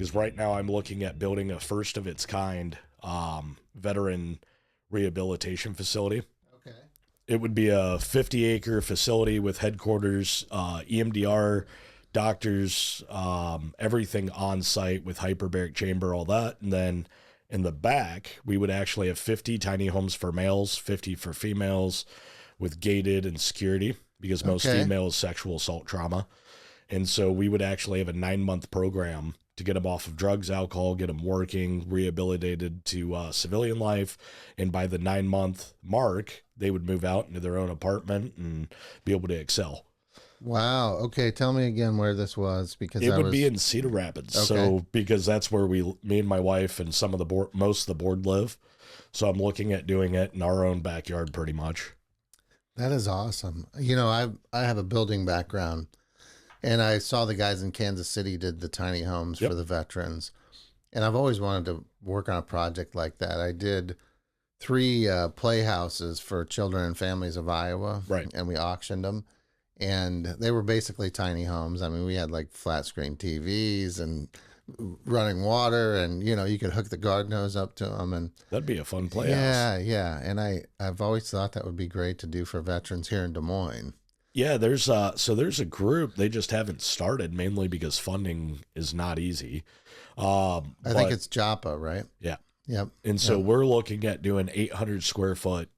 because right now I'm looking at building a first of its kind veteran rehabilitation facility. Okay. It would be a 50-acre facility with headquarters, EMDR, doctors, everything on site with hyperbaric chamber, all that. And then in the back, we would actually have 50 tiny homes for males, 50 for females with gated and security, because most females sexual assault trauma. And so we would actually have a 9-month program to get them off of drugs, alcohol, get them working, rehabilitated to civilian life. And by the 9-month mark, they would move out into their own apartment and be able to excel. Wow. Okay. Tell me again where this was, because it would be in Cedar Rapids. Okay. So because that's where me and my wife and some of the board, most of the board live. So I'm looking at doing it in our own backyard pretty much. That is awesome. You know, I have a building background, and I saw the guys in Kansas City did the tiny homes for the veterans. And I've always wanted to work on a project like that. I did 3 playhouses for children and families of Iowa. Right. And we auctioned them. And they were basically tiny homes. I mean, we had like flat screen TVs and running water, and, you know, you could hook the garden hose up to them. And that'd be a fun playhouse. Yeah. And I've always thought that would be great to do for veterans here in Des Moines. Yeah, there's a group, they just haven't started, mainly because funding is not easy. I think it's JAPA, right? Yeah. Yep. And so we're looking at doing 800 square foot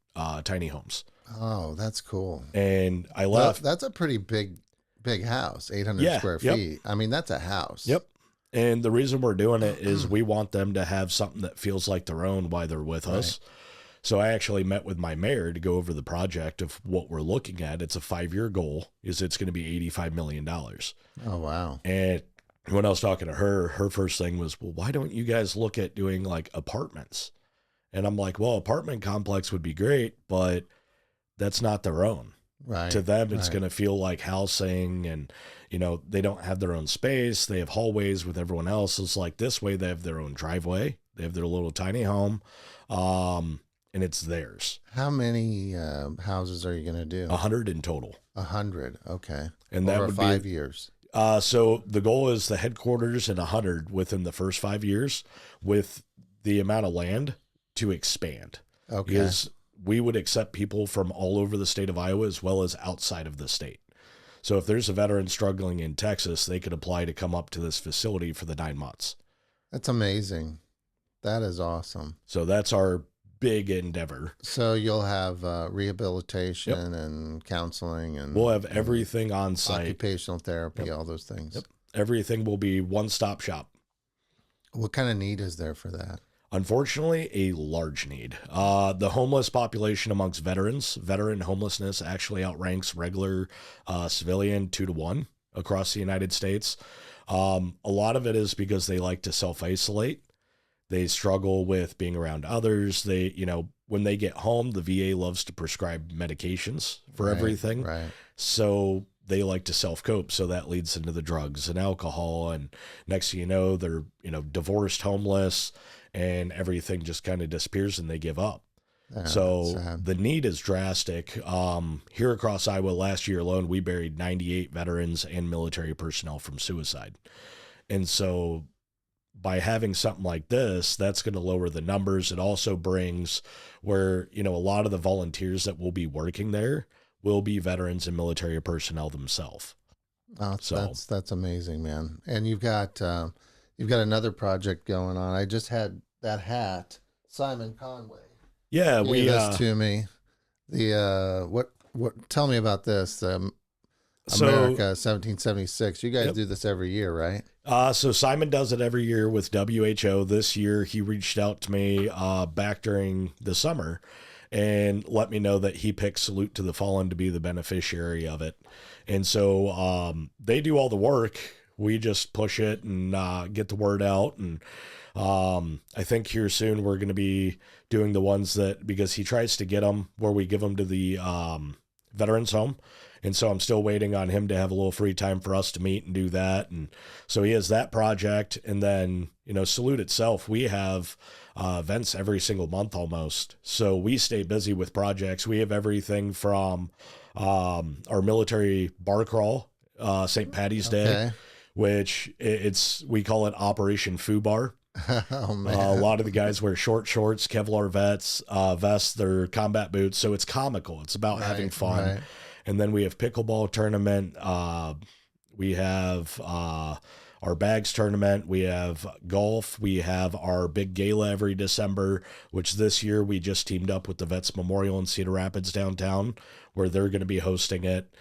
tiny homes. Oh, that's cool. And I left. That's a pretty big house, 800 square feet. I mean, that's a house. Yep. And the reason we're doing it is we want them to have something that feels like their own while they're with us. So I actually met with my mayor to go over the project of what we're looking at. It's a 5-year goal. It's going to be $85 million. Oh, wow. And when I was talking to her, her first thing was, well, why don't you guys look at doing like apartments? And I'm like, well, apartment complex would be great, but that's not their own. Right. To them, it's going to feel like housing, and, you know, they don't have their own space. They have hallways with everyone else. It's like this way, they have their own driveway. They have their little tiny home, and it's theirs. How many houses are you going to do? 100 in total. 100. Okay. And that over would 5 be, years. So the goal is the headquarters and 100 within the first 5 years, with the amount of land to expand. Okay. Because we would accept people from all over the state of Iowa as well as outside of the state. So if there's a veteran struggling in Texas, they could apply to come up to this facility for the 9 months. That's amazing. That is awesome. So that's our big endeavor. So you'll have rehabilitation and counseling, and we'll have everything on site. Occupational therapy, all those things. Yep. Everything will be one-stop shop. What kind of need is there for that? Unfortunately, a large need. The homeless population amongst veteran homelessness actually outranks regular civilian 2-to-1 across the United States. A lot of it is because they like to self-isolate. They struggle with being around others. They, you know, when they get home, the VA loves to prescribe medications for everything. Right. So they like to self-cope. So that leads into the drugs and alcohol. And next thing you know, they're, you know, divorced, homeless, and everything just kind of disappears and they give up. So the need is drastic. Here across Iowa last year alone, we buried 98 veterans and military personnel from suicide. And so by having something like this, that's going to lower the numbers. It also brings where, you know, a lot of the volunteers that will be working there will be veterans and military personnel themselves. Oh, so that's amazing, man. And you've got another project going on. I just had that hat, Simon Conway. Yeah, gave this to me. The what? Tell me about this. America 1776. You guys do this every year, right? So Simon does it every year with WHO. This year he reached out to me back during the summer and let me know that he picked Salute to the Fallen to be the beneficiary of it. And so they do all the work. We just push it and get the word out. And I think here soon we're going to be doing the ones that, because he tries to get them where we give them to the veterans home. And so I'm still waiting on him to have a little free time for us to meet and do that. And so he has that project. And then, you know, Salute itself, we have events every single month almost. So we stay busy with projects. We have everything from our military bar crawl, St. Patty's Day. which we call it Operation Fubar. Oh man. A lot of the guys wear short shorts, Kevlar vests, their combat boots. So it's comical. It's about having fun. Right. And then we have pickleball tournament. We have our bags tournament. We have golf. We have our big gala every December, which this year we just teamed up with the Vets Memorial in Cedar Rapids downtown, where they're going to be hosting it.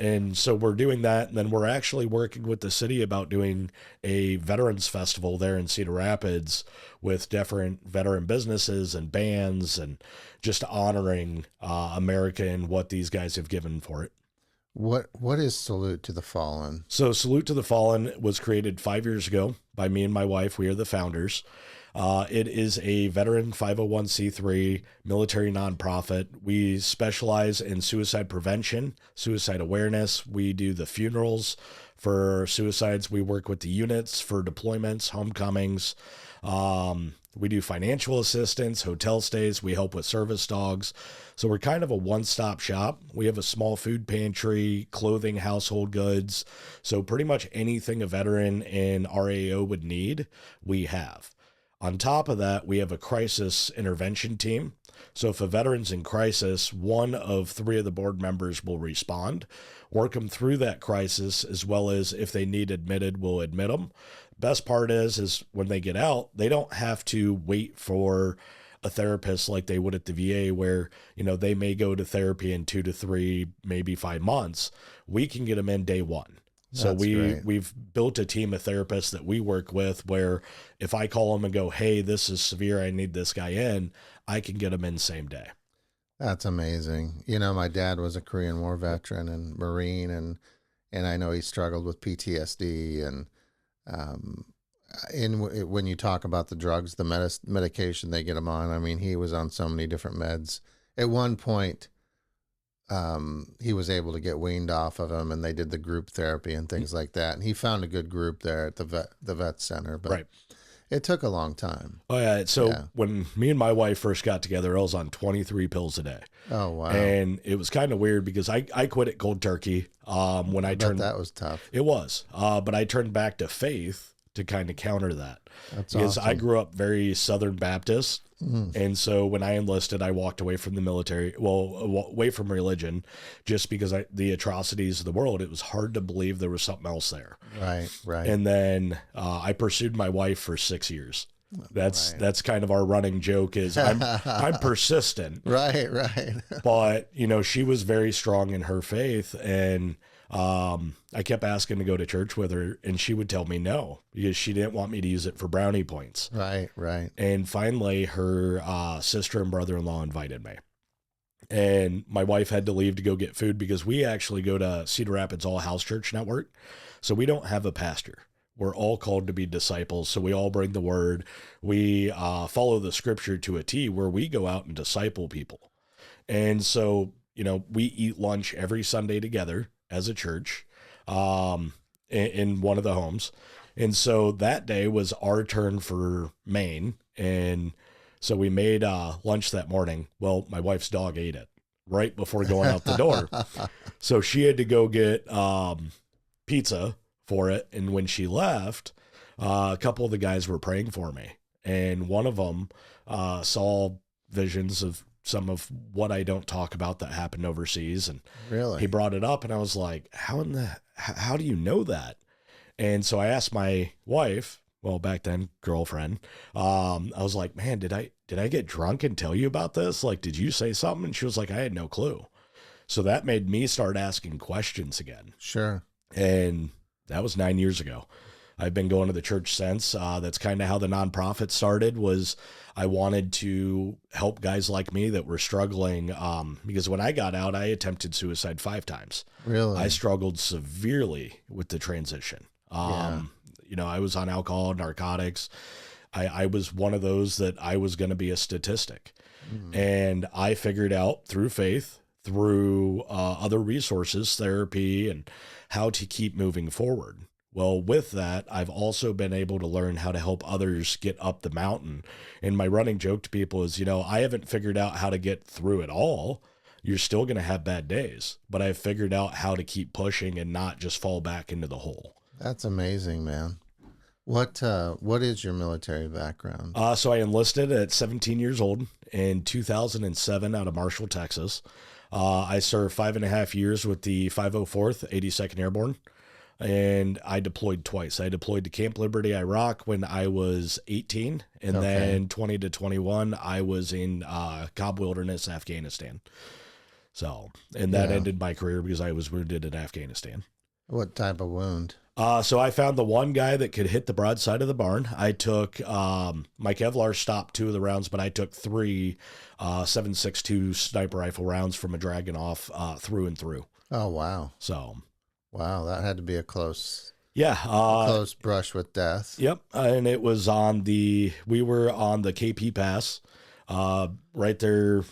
And so we're doing that. And then we're actually working with the city about doing a veterans festival there in Cedar Rapids with different veteran businesses and bands, and just honoring America and what these guys have given for it. What is Salute to the Fallen? So Salute to the Fallen was created 5 years ago by me and my wife. We are the founders. It is a veteran 501c3 military nonprofit. We specialize in suicide prevention, suicide awareness. We do the funerals for suicides. We work with the units for deployments, homecomings. We do financial assistance, hotel stays. We help with service dogs. So we're kind of a one-stop shop. We have a small food pantry, clothing, household goods. So pretty much anything a veteran in RAO would need, we have. On top of that, we have a crisis intervention team. So if a veteran's in crisis, one of 3 of the board members will respond, work them through that crisis, as well as if they need admitted, we'll admit them. Best part is when they get out, they don't have to wait for a therapist like they would at the VA, where, they may go to therapy in 2 to 3, maybe 5 months. We can get them in day one. So we've built a team of therapists that we work with, where if I call them and go, hey, this is severe, I need this guy in, I can get them in same day. That's amazing. My dad was a Korean War veteran and Marine, and I know he struggled with PTSD. And when you talk about the drugs, the medication they get him on, I mean, he was on so many different meds. At one point, he was able to get weaned off of them, and they did the group therapy and things like that. And he found a good group there at the vet center, but it took a long time. Oh yeah. So when me and my wife first got together, I was on 23 pills a day. Oh wow. And it was kind of weird because I quit it cold turkey. When I turned, that was tough. It was, but I turned back to faith to kind of counter that. That's because awesome. I grew up very Southern Baptist. And so when I enlisted, I walked away from the military, away from religion, just because the atrocities of the world, it was hard to believe there was something else there. Right. And then I pursued my wife for 6 years. That's kind of our running joke is I'm persistent. Right. But, she was very strong in her faith, and I kept asking to go to church with her, and she would tell me no, because she didn't want me to use it for brownie points. Right. And finally, her sister and brother-in-law invited me. And my wife had to leave to go get food, because we actually go to Cedar Rapids All House Church Network. So we don't have a pastor. We're all called to be disciples. So we all bring the word. We follow the scripture to a T, where we go out and disciple people. And so, we eat lunch every Sunday together as a church in one of the homes. And so that day was our turn for Maine. And so we made lunch that morning. Well, my wife's dog ate it right before going out the door. So she had to go get pizza for it. And when she left, a couple of the guys were praying for me. And one of them saw visions of some of what I don't talk about that happened overseas. And really, he brought it up, and I was like, how do you know that? And so I asked my wife, well, back then girlfriend, I was like, man, did I get drunk and tell you about this? Like, did you say something? And she was like, I had no clue. So that made me start asking questions again. Sure. And that was 9 years ago. I've been going to the church since. That's kind of how the nonprofit started. Was I wanted to help guys like me that were struggling. Because when I got out, I attempted suicide 5 times. Really? I struggled severely with the transition. I was on alcohol, narcotics. I was one of those that I was going to be a statistic. And I figured out through faith, through other resources, therapy, and how to keep moving forward. Well, with that, I've also been able to learn how to help others get up the mountain. And my running joke to people is, I haven't figured out how to get through it all. You're still going to have bad days, but I've figured out how to keep pushing and not just fall back into the hole. That's amazing, man. What is your military background? So I enlisted at 17 years old in 2007 out of Marshall, Texas. I served 5.5 years with the 504th 82nd Airborne, and I deployed twice. I deployed to Camp Liberty, Iraq when I was 18, and then 20 to 21, I was in Cobb Wilderness, Afghanistan. So, and that ended my career because I was wounded in Afghanistan. What type of wound? So I found the one guy that could hit the broadside of the barn. I took, my Kevlar stopped 2 of the rounds, but I took 3 7.62 sniper rifle rounds from a Dragunov through and through. Oh, wow. So. Wow, that had to be a close brush with death. Yep. And it was we were on the KP Pass, right there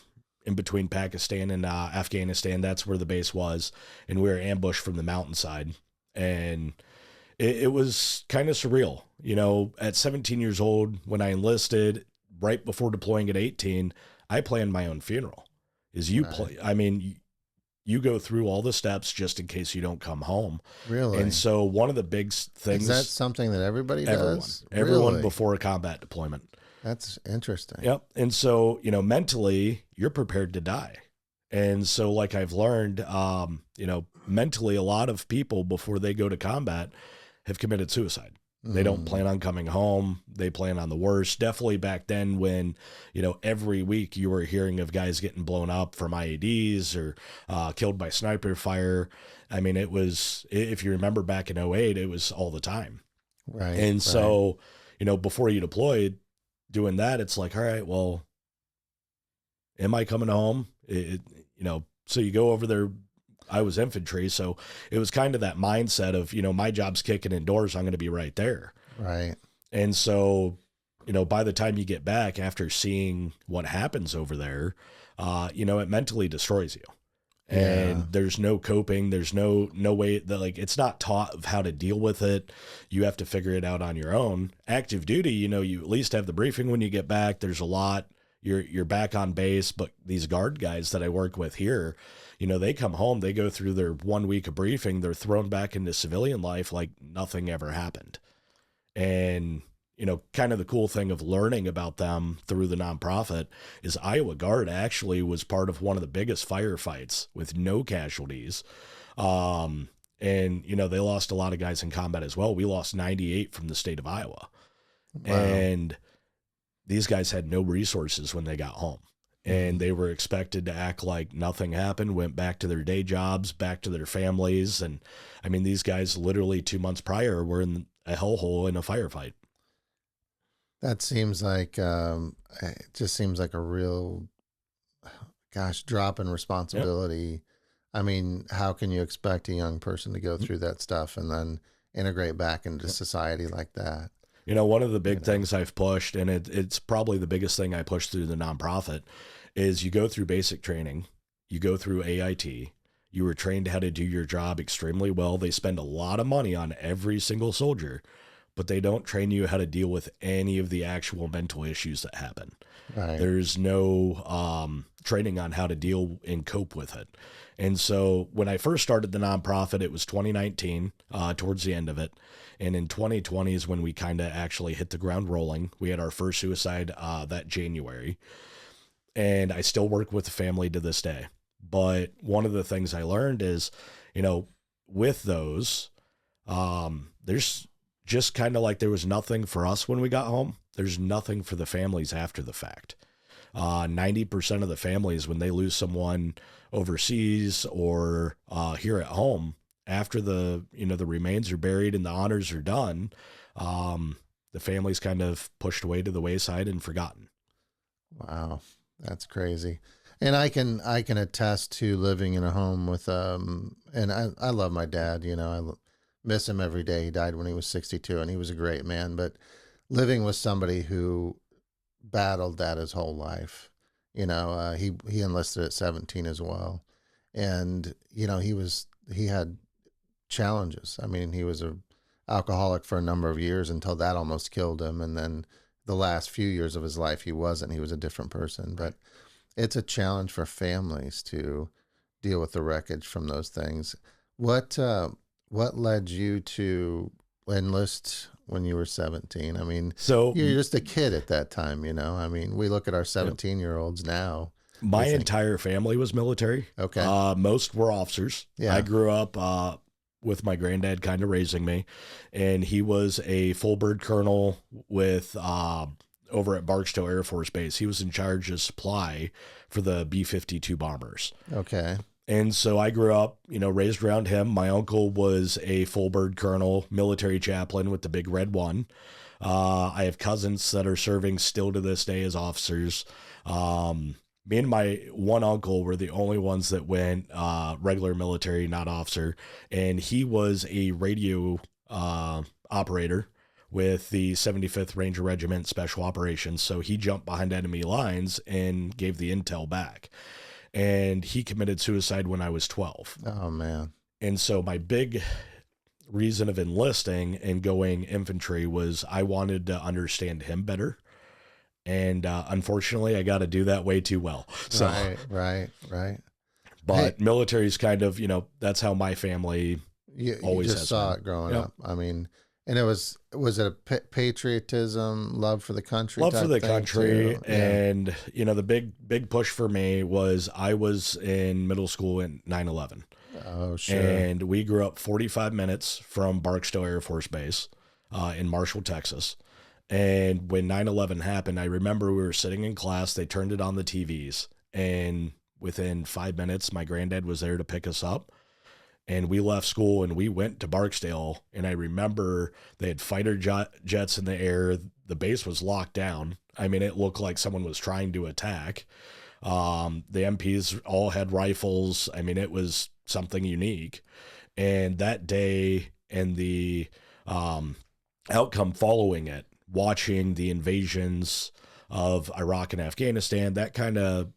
in between Pakistan and Afghanistan. That's where the base was. And we were ambushed from the mountainside. And it was kind of surreal. You know, at 17 years old, when I enlisted, right before deploying at 18, I planned my own funeral. You go through all the steps just in case you don't come home. Really? And so one of the big things... Is that something that everybody does? Everyone really? Before a combat deployment. That's interesting. Yep. And so, you know, mentally, you're prepared to die. And so like I've learned, you know, mentally, a lot of people before they go to combat have committed suicide. They don't plan on coming home. They plan on the worst. Definitely back then when, you know, every week you were hearing of guys getting blown up from IEDs or killed by sniper fire. I mean, it was, if you remember back in 2008, it was all the time. Right. And so, you know, before you deployed, doing that, it's like, all right, well, am I coming home? You know, so you go over there. I was infantry, so it was kind of that mindset of, you know, my job's kicking indoors. I'm going to be right there. Right. And so, you know, by the time you get back after seeing what happens over there, you know, it mentally destroys you. And there's no coping. There's no way that, like, it's not taught of how to deal with it. You have to figure it out on your own. Active duty, you know, you at least have the briefing when you get back. There's a lot. You're back on base, but these guard guys that I work with here, you know, they come home, they go through their 1 week of briefing, they're thrown back into civilian life like nothing ever happened. And, you know, kind of the cool thing of learning about them through the nonprofit is Iowa Guard actually was part of one of the biggest firefights with no casualties. And, you know, they lost a lot of guys in combat as well. We lost 98 from the state of Iowa. Wow. And these guys had no resources when they got home. And they were expected to act like nothing happened, went back to their day jobs, back to their families. And I mean, these guys literally 2 months prior were in a hellhole in a firefight. That seems like, it just seems like a real, drop in responsibility. Yep. I mean, how can you expect a young person to go through that stuff and then integrate back into society like that? You know, one of the big things I've pushed, and it's probably the biggest thing I push through the nonprofit, is you go through basic training, you go through AIT, you were trained how to do your job extremely well. They spend a lot of money on every single soldier, but they don't train you how to deal with any of the actual mental issues that happen. Right. There's no training on how to deal and cope with it. And so when I first started the nonprofit, it was 2019, towards the end of it. And in 2020 is when we kind of actually hit the ground rolling. We had our first suicide that January. And I still work with the family to this day. But one of the things I learned is, you know, with those, there's just kind of like there was nothing for us when we got home. There's nothing for the families after the fact. 90% of the families, when they lose someone overseas or here at home, after the remains are buried and the honors are done, the family's kind of pushed away to the wayside and forgotten. Wow, that's crazy. And I can attest to living in a home with and I love my dad. You know, I miss him every day. He died when he was 62, and he was a great man. But living with somebody who battled that his whole life, you know, he enlisted at 17 as well, and you know he had challenges. I mean, he was a alcoholic for a number of years until that almost killed him, and then the last few years of his life he wasn't. He was a different person. But it's a challenge for families to deal with the wreckage from those things. What what led you to enlist when you were 17? I mean, So you're just a kid at that time, you know? I mean, we look at our 17-year-olds now. my entire family was military. Okay. Most were officers. Yeah. I grew up with my granddad kind of raising me, and he was a full bird colonel with over at Barstow Air Force Base. He was in charge of supply for the B-52 bombers. Okay. And so I grew up, raised around him. My uncle was a full bird colonel, military chaplain with the Big Red One. I have cousins that are serving still to this day as officers. Me and my one uncle were the only ones that went regular military, not officer. And he was a radio operator with the 75th Ranger Regiment Special Operations. So he jumped behind enemy lines and gave the intel back. And he committed suicide when I was 12. Oh, man. And so my big reason of enlisting and going infantry was I wanted to understand him better. And unfortunately, I got to do that way too well. So, Right. But military is kind of, that's how my family always you just saw it growing up. I mean, and was it a patriotism, love for the country? Love for the country. Too? And, the big push for me was I was in middle school in 9/11. Oh, sure. And we grew up 45 minutes from Barstow Air Force Base in Marshall, Texas. And when 9/11 happened, I remember we were sitting in class, they turned it on the TVs, and within 5 minutes, my granddad was there to pick us up. And we left school and we went to Barksdale. And I remember they had fighter jets in the air. The base was locked down. I mean, it looked like someone was trying to attack. The MPs all had rifles. I mean, it was something unique. And that day and the outcome following it, watching the invasions of Iraq and Afghanistan, that kind of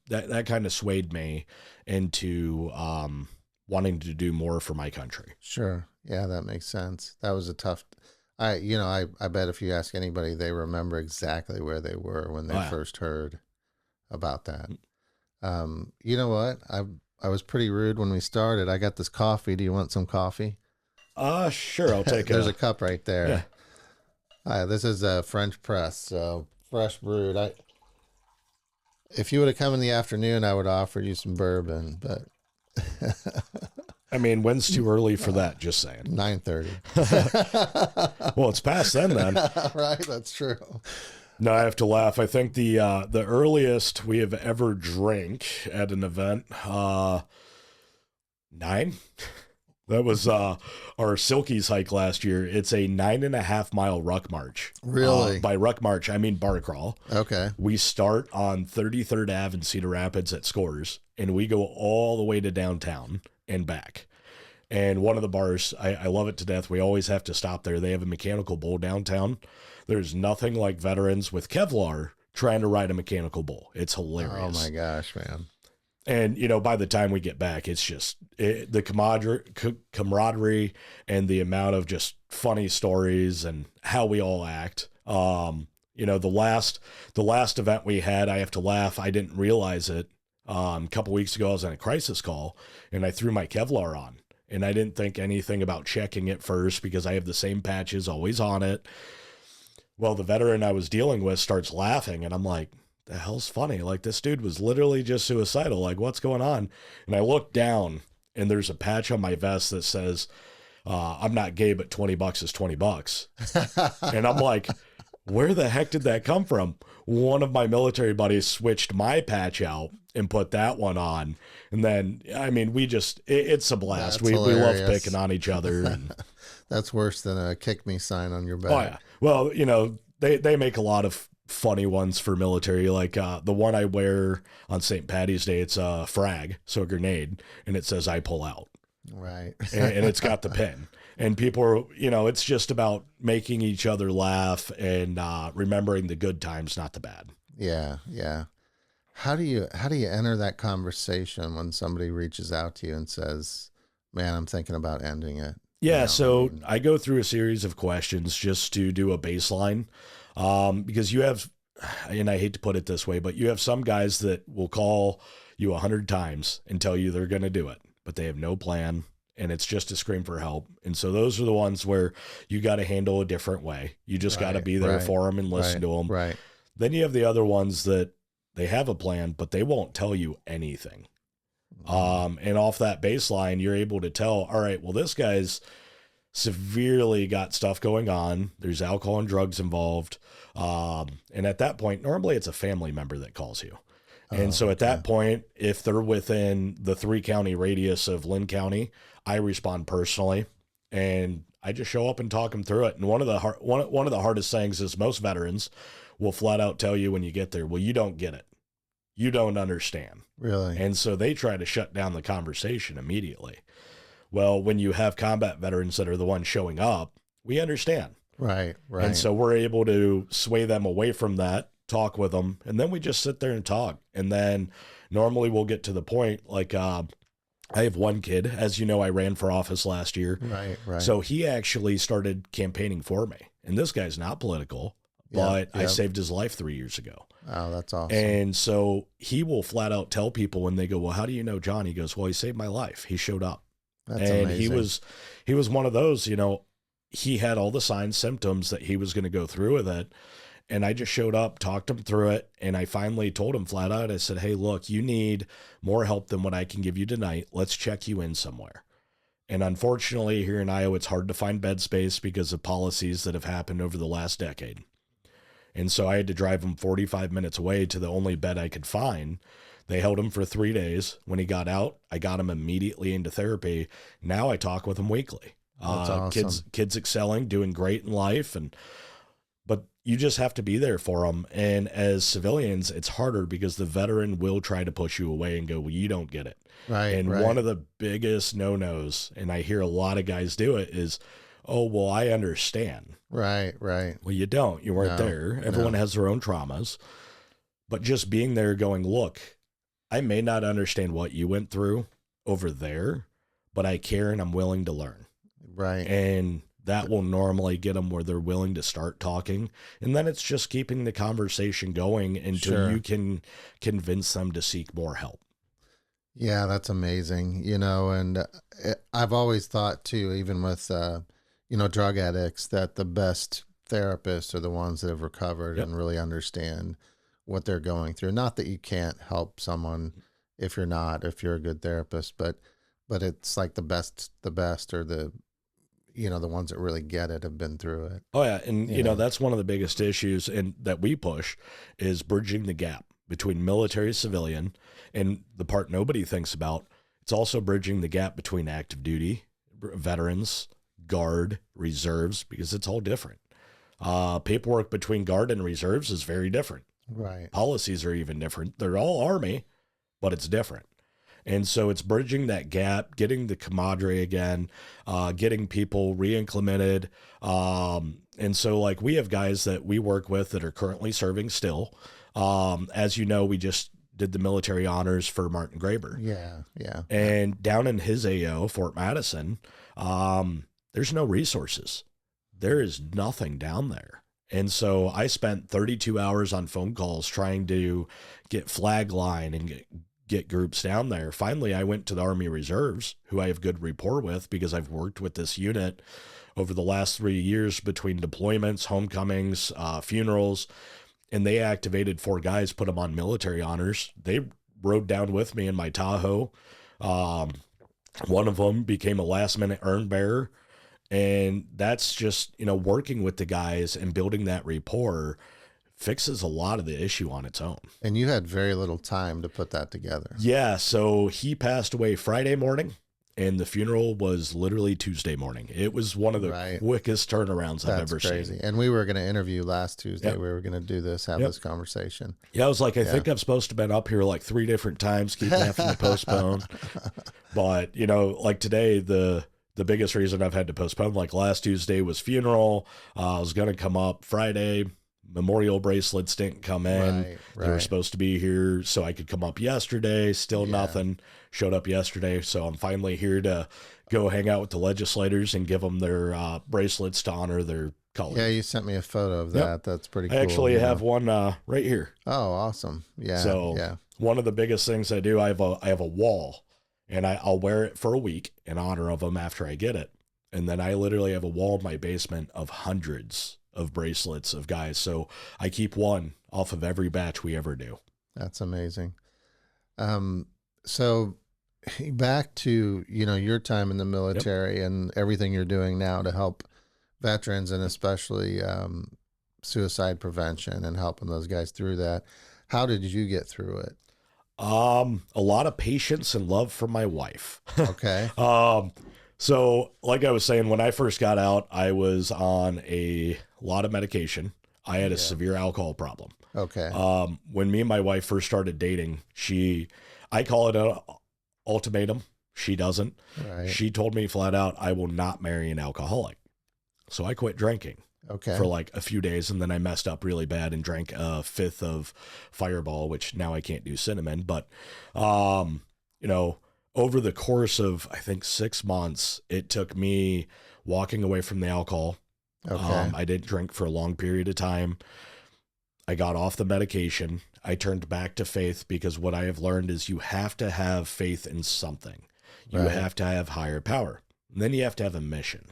swayed me into wanting to do more for my country. Sure. Yeah, that makes sense. That was a tough, I bet if you ask anybody, they remember exactly where they were when they first heard about that. You know what? I was pretty rude when we started. I got this coffee. Do you want some coffee? Sure. I'll take it. There's a cup right there. Yeah. This is a French press, so fresh brewed. If you would have come in the afternoon, I would offer you some bourbon, but I mean, when's too early for that? Just saying. 9:30. Well, it's past then. Right, that's true. No, I have to laugh. I think the earliest we have ever drank at an event, 9. That was our Silkies hike last year. It's a 9.5 mile ruck march. Really? By ruck march, I mean bar crawl. Okay. We start on 33rd Ave in Cedar Rapids at Scores, and we go all the way to downtown and back. And one of the bars, I love it to death. We always have to stop there. They have a mechanical bull downtown. There's nothing like veterans with Kevlar trying to ride a mechanical bull. It's hilarious. Oh my gosh, man. And, by the time we get back, it's just the camaraderie and the amount of just funny stories and how we all act. The last event we had, I have to laugh. I didn't realize it. A couple weeks ago, I was on a crisis call and I threw my Kevlar on and I didn't think anything about checking it first because I have the same patches always on it. Well, the veteran I was dealing with starts laughing and I'm like, the hell's funny? Like, this dude was literally just suicidal. Like, what's going on? And I look down and there's a patch on my vest that says, I'm not gay, but $20 is $20. And I'm like, where the heck did that come from? One of my military buddies switched my patch out and put that one on. And then, I mean, it's a blast. We love picking on each other. And that's worse than a kick me sign on your back. Oh, yeah. Well, they make a lot of funny ones for military, like the one I wear on St. Patty's Day. It's a frag, so a grenade, and it says I pull out. Right. and it's got the pin. And people are, it's just about making each other laugh and remembering the good times, not the bad. Yeah, yeah. How do you enter that conversation when somebody reaches out to you and says, "Man, I'm thinking about ending it"? Yeah, so I go through a series of questions just to do a baseline. Because you have, and I hate to put it this way, but you have some guys that will call you 100 times and tell you they're going to do it, but they have no plan and it's just a scream for help. And so those are the ones where you got to handle a different way. You just got to be there for them and listen to them. Right. Then you have the other ones that they have a plan, but they won't tell you anything. And off that baseline, you're able to tell, all right, well, this guy's severely got stuff going on. There's alcohol and drugs involved. And at that point, normally it's a family member that calls you. And so at that point, if they're within the 3-county radius of Lynn County, I respond personally and I just show up and talk them through it. And one of the hardest things is most veterans will flat out tell you when you get there, well, you don't get it. You don't understand. Really? And so they try to shut down the conversation immediately. Well, when you have combat veterans that are the ones showing up, we understand. Right. And so we're able to sway them away from that, talk with them, and then we just sit there and talk. And then normally we'll get to the point, like I have one kid, as you know, I ran for office last year. Right. So he actually started campaigning for me. And this guy's not political, but I saved his life 3 years ago. Oh, that's awesome. And so he will flat out tell people when they go, well, how do you know John? He goes, well, he saved my life. He showed up. That's and amazing. he was one of those, you know, he had all the signs, symptoms that he was going to go through with it. And I just showed up, talked him through it. And I finally told him flat out, I said, hey, look, you need more help than what I can give you tonight. Let's check you in somewhere. And unfortunately here in Iowa, it's hard to find bed space because of policies that have happened over the last decade. And so I had to drive him 45 minutes away to the only bed I could find. They held him for 3 days. When he got out, I got him immediately into therapy. Now I talk with him weekly. That's awesome. Kids excelling, doing great in life. But you just have to be there for them. And as civilians, it's harder because the veteran will try to push you away and go, well, you don't get it. Right. And one of the biggest no-nos, and I hear a lot of guys do it, is, oh, well, I understand. Right. Well, you don't. You weren't there. Everyone has their own traumas. But just being there going, look, I may not understand what you went through over there, but I care and I'm willing to learn. Right. And that will normally get them where they're willing to start talking. And then it's just keeping the conversation going until you can convince them to seek more help. Yeah, that's amazing. You know, and I've always thought too, even with, drug addicts, that the best therapists are the ones that have recovered and really understand what they're going through. Not that you can't help someone if you're a good therapist, but it's like the best or the ones that really get it have been through it. Oh yeah. And that's one of the biggest issues and that we push is bridging the gap between military, civilian, and the part nobody thinks about. It's also bridging the gap between active duty, veterans, guard, reserves, because it's all different. Paperwork between guard and reserves is very different. Right. Policies are even different. They're all Army, but it's different. And so it's bridging that gap, getting the camaraderie again, getting people re-implemented. And so like we have guys that we work with that are currently serving still. As you know, we just did the military honors for Martin Graber. Yeah. And down in his AO, Fort Madison, there's no resources. There is nothing down there. And so I spent 32 hours on phone calls trying to get flag line and get groups down there. Finally, I went to the Army Reserves, who I have good rapport with because I've worked with this unit over the last 3 years between deployments, homecomings, funerals, and they activated 4 guys, put them on military honors. They rode down with me in my Tahoe. One of them became a last-minute urn bearer. And that's just, working with the guys and building that rapport fixes a lot of the issue on its own. And you had very little time to put that together. Yeah. So he passed away Friday morning and the funeral was literally Tuesday morning. It was one of the quickest turnarounds I've ever seen. And we were going to interview last Tuesday. Yep. We were going to do this, have this conversation. Yeah. I was like, I think I'm supposed to have been up here like 3 different times, keep having to postpone. But, like today, the biggest reason I've had to postpone, like last Tuesday was funeral. I was going to come up Friday. Memorial bracelets didn't come in. Right. They were supposed to be here so I could come up yesterday. Still nothing. Showed up yesterday. So I'm finally here to go hang out with the legislators and give them their bracelets to honor their colleagues. Yeah, you sent me a photo of that. Yep. That's pretty cool. I actually have one right here. Oh, awesome. Yeah. So one of the biggest things I do, I have a wall. and I'll wear it for a week in honor of them after I get it. And then I literally have a wall in my basement of hundreds of bracelets of guys. So I keep one off of every batch we ever do. That's amazing. So back to, your time in the military and everything you're doing now to help veterans and especially suicide prevention and helping those guys through that. How did you get through it? A lot of patience and love from my wife. Okay. So like I was saying, when I first got out, I was on a lot of medication. I had a severe alcohol problem. Okay. When me and my wife first started dating, I call it an ultimatum. She doesn't. Right. She told me flat out, I will not marry an alcoholic. So I quit drinking. Okay. For like a few days, and then I messed up really bad and drank a fifth of Fireball, which now I can't do cinnamon. But, over the course of, I think, 6 months, it took me walking away from the alcohol. Okay. I didn't drink for a long period of time. I got off the medication. I turned back to faith because what I have learned is you have to have faith in something. You have to have higher power. And then you have to have a mission.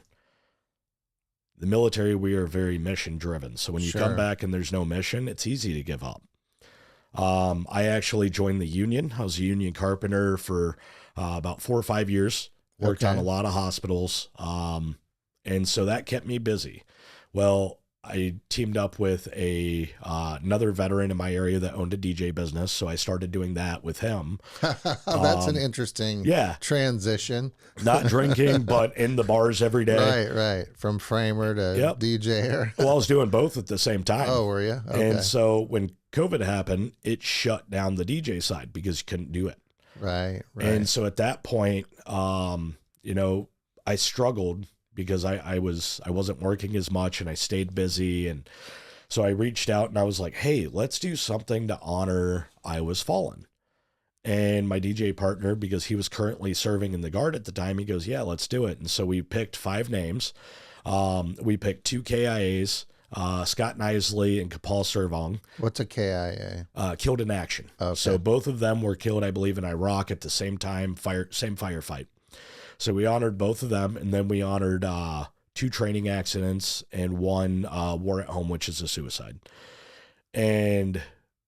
The military, we are very mission driven. So when you come back and there's no mission, it's easy to give up. I actually joined the union. I was a union carpenter for about 4 or 5 years, worked on a lot of hospitals. And so that kept me busy. Well, I teamed up with another veteran in my area that owned a DJ business. So I started doing that with him. That's an interesting transition. Not drinking, but in the bars every day. Right. From framer to DJ. Well, I was doing both at the same time. Oh, were you? Okay. And so when COVID happened, it shut down the DJ side because you couldn't do it. Right. And so at that point, I struggled because I wasn't working as much and I stayed busy. And so I reached out and I was like, hey, let's do something to honor I Was Fallen. And my DJ partner, because he was currently serving in the Guard at the time, he goes, yeah, let's do it. And so we picked 5 names. We picked 2 KIAs, Scott Nisley and Kapal Servong. What's a KIA? Killed in action. Okay. So both of them were killed, I believe, in Iraq at the same time, same firefight. So we honored both of them, and then we honored 2 training accidents and 1 war at home, which is a suicide. And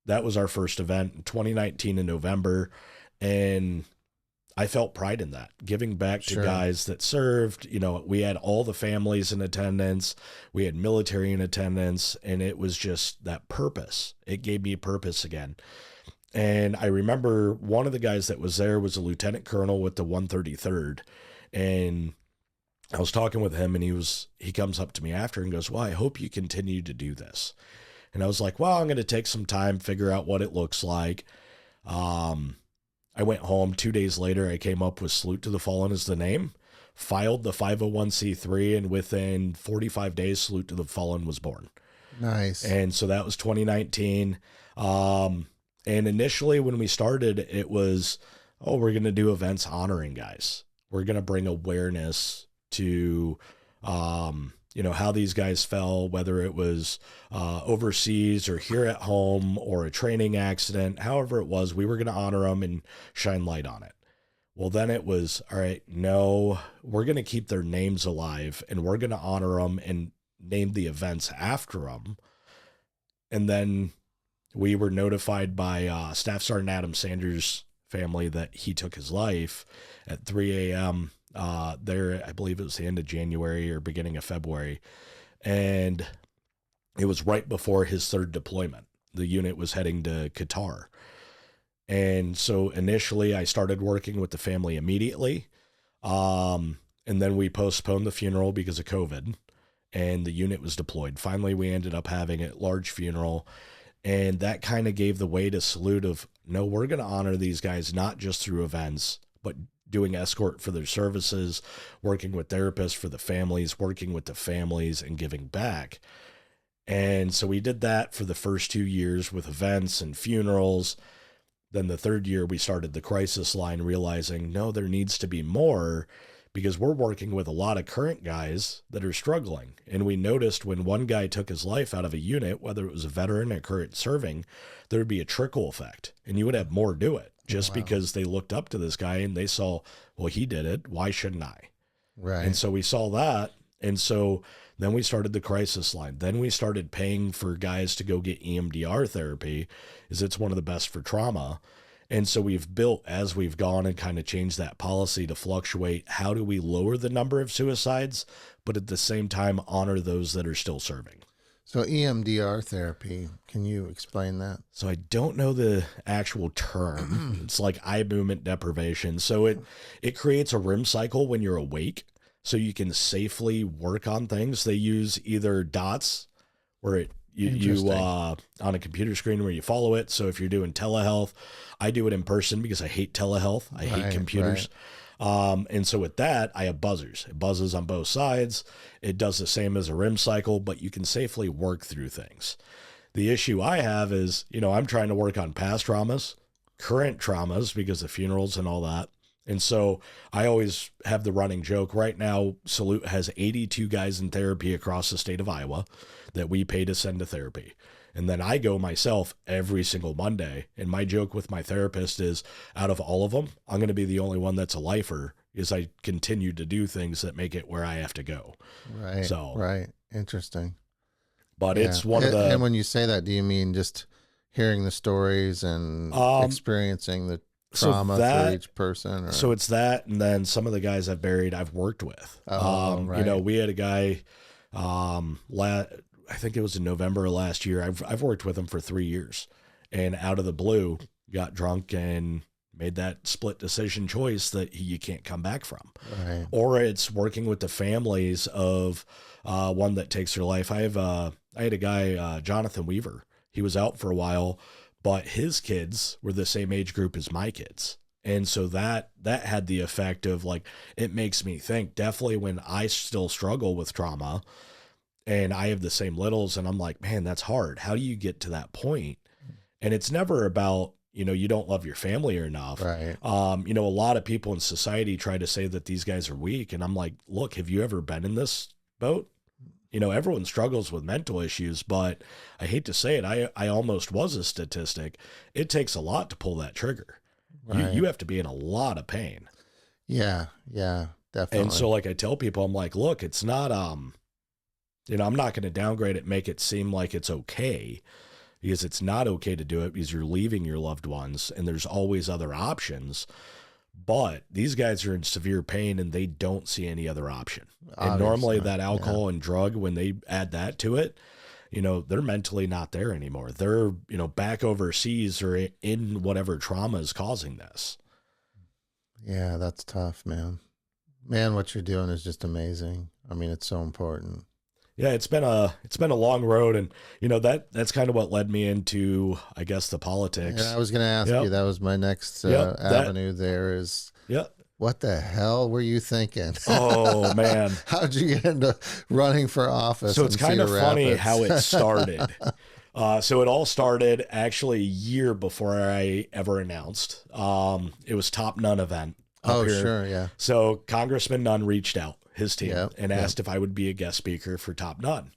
that was our first event in 2019 in November, and I felt pride in that, giving back to guys that served. We had all the families in attendance, we had military in attendance, and it was just that purpose. It gave me purpose again. And I remember one of the guys that was there was a lieutenant colonel with the 133rd. And I was talking with him and he comes up to me after and goes, well, I hope you continue to do this. And I was like, well, I'm going to take some time, figure out what it looks like. I went home 2 days later. I came up with Salute to the Fallen as the name, filed the 501c3, and within 45 days, Salute to the Fallen was born. Nice. And so that was 2019. And initially when we started, it was, we're going to do events honoring guys. We're going to bring awareness to, how these guys fell, whether it was overseas or here at home or a training accident, however it was, we were going to honor them and shine light on it. Well, then it was, all right, no, we're going to keep their names alive and we're going to honor them and name the events after them. And then we were notified by Staff Sergeant Adam Sanders' family that he took his life at 3 a.m. There, I believe it was the end of January or beginning of February. And it was right before his 3rd deployment. The unit was heading to Qatar. And so initially I started working with the family immediately. And then we postponed the funeral because of COVID and the unit was deployed. Finally, we ended up having a large funeral. And that kind of gave the way to Salute of, no, we're going to honor these guys, not just through events, but doing escort for their services, working with therapists for the families, working with the families and giving back. And so we did that for the first 2 years with events and funerals. Then the 3rd year we started the crisis line, realizing, no, there needs to be more because we're working with a lot of current guys that are struggling. And we noticed when one guy took his life out of a unit, whether it was a veteran or current serving, there would be a trickle effect and you would have more do it just because they looked up to this guy and they saw, well, he did it. Why shouldn't I? Right. And so we saw that. And so then we started the crisis line. Then we started paying for guys to go get EMDR therapy, as it's one of the best for trauma. And so we've built, as we've gone and kind of changed that policy to fluctuate, how do we lower the number of suicides, but at the same time honor those that are still serving? So EMDR therapy, can you explain that? So I don't know the actual term. It's like eye movement deprivation. So it creates a REM cycle when you're awake, so you can safely work on things. They use either dots where you on a computer screen where you follow it. So if you're doing telehealth, I do it in person because I hate telehealth. I hate computers. And so with that, I have buzzers. It buzzes on both sides. It does the same as a REM cycle, but you can safely work through things. The issue I have is, I'm trying to work on past traumas, current traumas because of funerals and all that. And so I always have the running joke. Right now, Salute has 82 guys in therapy across the state of Iowa that we pay to send to therapy. And then I go myself every single Monday. And my joke with my therapist is, out of all of them, I'm going to be the only one that's a lifer, is I continue to do things that make it where I have to go. Right. So, right. Interesting. But it's one of the... And when you say that, do you mean just hearing the stories and experiencing the trauma for each person? Or? So it's that, and then some of the guys I've buried, I've worked with. Right. We had a guy, I think it was in November of last year. I've worked with him for 3 years, and out of the blue, got drunk and made that split decision choice that you can't come back from. Right. Or it's working with the families of one that takes their life. I had a guy, Jonathan Weaver. He was out for a while, but his kids were the same age group as my kids. And so that had the effect of, like, it makes me think, definitely when I still struggle with trauma and I have the same littles, and I'm like, man, that's hard. How do you get to that point? And it's never about, you don't love your family enough. Right. A lot of people in society try to say that these guys are weak. And I'm like, look, have you ever been in this boat? Everyone struggles with mental issues, but I hate to say it, I almost was a statistic. It takes a lot to pull that trigger. Right. You have to be in a lot of pain. Yeah, definitely. And so, like, I tell people, I'm like, look, it's not, I'm not going to downgrade it, make it seem like it's okay, because it's not okay to do it, because you're leaving your loved ones and there's always other options. But these guys are in severe pain and they don't see any other option. Obviously. And normally that alcohol and drug, when they add that to it, they're mentally not there anymore. They're, back overseas or in whatever trauma is causing this. Yeah, that's tough, man. Man, what you're doing is just amazing. I mean, it's so important. Yeah, it's been a long road, and that's kind of what led me into, I guess, the politics. Yeah, I was going to ask you. That was my next avenue. There is. Yep. What the hell were you thinking? Oh man, how'd you get into running for office? So it's kind of funny how it started. So it all started actually a year before I ever announced. It was Top None event. Oh, here. Sure, yeah. So Congressman Nunn reached out, his team, and asked if I would be a guest speaker for Top None.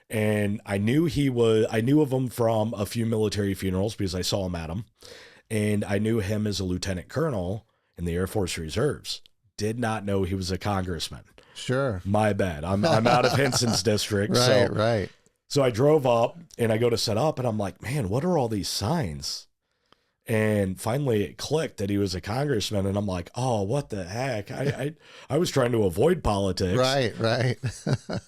And I knew of him from a few military funerals because I saw him at them. And I knew him as a lieutenant colonel in the Air Force Reserves. Did not know he was a congressman. Sure. My bad. I'm out of Henson's district. Right. So I drove up and I go to set up and I'm like, man, what are all these signs? And finally it clicked that he was a congressman. And I'm like, oh, what the heck? I was trying to avoid politics. Right.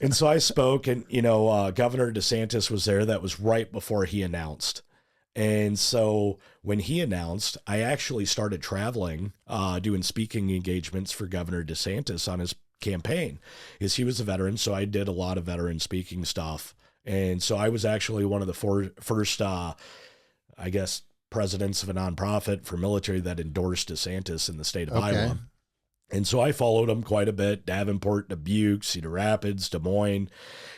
And so I spoke, and, Governor DeSantis was there. That was right before he announced. And so when he announced, I actually started traveling, doing speaking engagements for Governor DeSantis on his campaign, because he was a veteran. So I did a lot of veteran speaking stuff. And so I was actually one of the first, presidents of a nonprofit for military that endorsed DeSantis in the state of Iowa. And so I followed him quite a bit, Davenport, Dubuque, Cedar Rapids, Des Moines.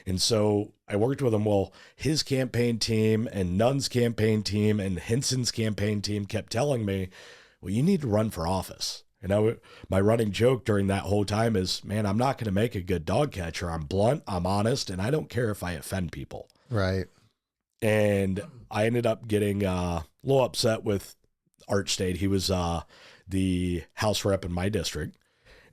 And so I worked with him. Well, his campaign team and Nunn's campaign team and Henson's campaign team kept telling me, well, you need to run for office. And my running joke during that whole time is, man, I'm not going to make a good dog catcher. I'm blunt, I'm honest, and I don't care if I offend people. Right. And I ended up getting a little upset with Art State. He was the House rep in my district.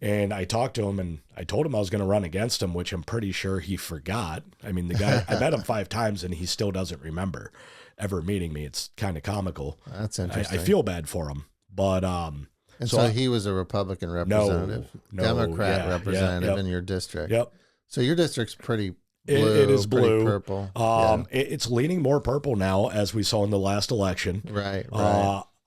And I talked to him and I told him I was going to run against him, which I'm pretty sure he forgot. I mean, the guy, I met him 5 times and he still doesn't remember ever meeting me. It's kind of comical. That's interesting. I feel bad for him, but, and so he was a Republican representative, Democrat representative in your district. Yep. So your district's pretty blue. It is blue. Purple. It's leaning more purple now, as we saw in the last election. Right.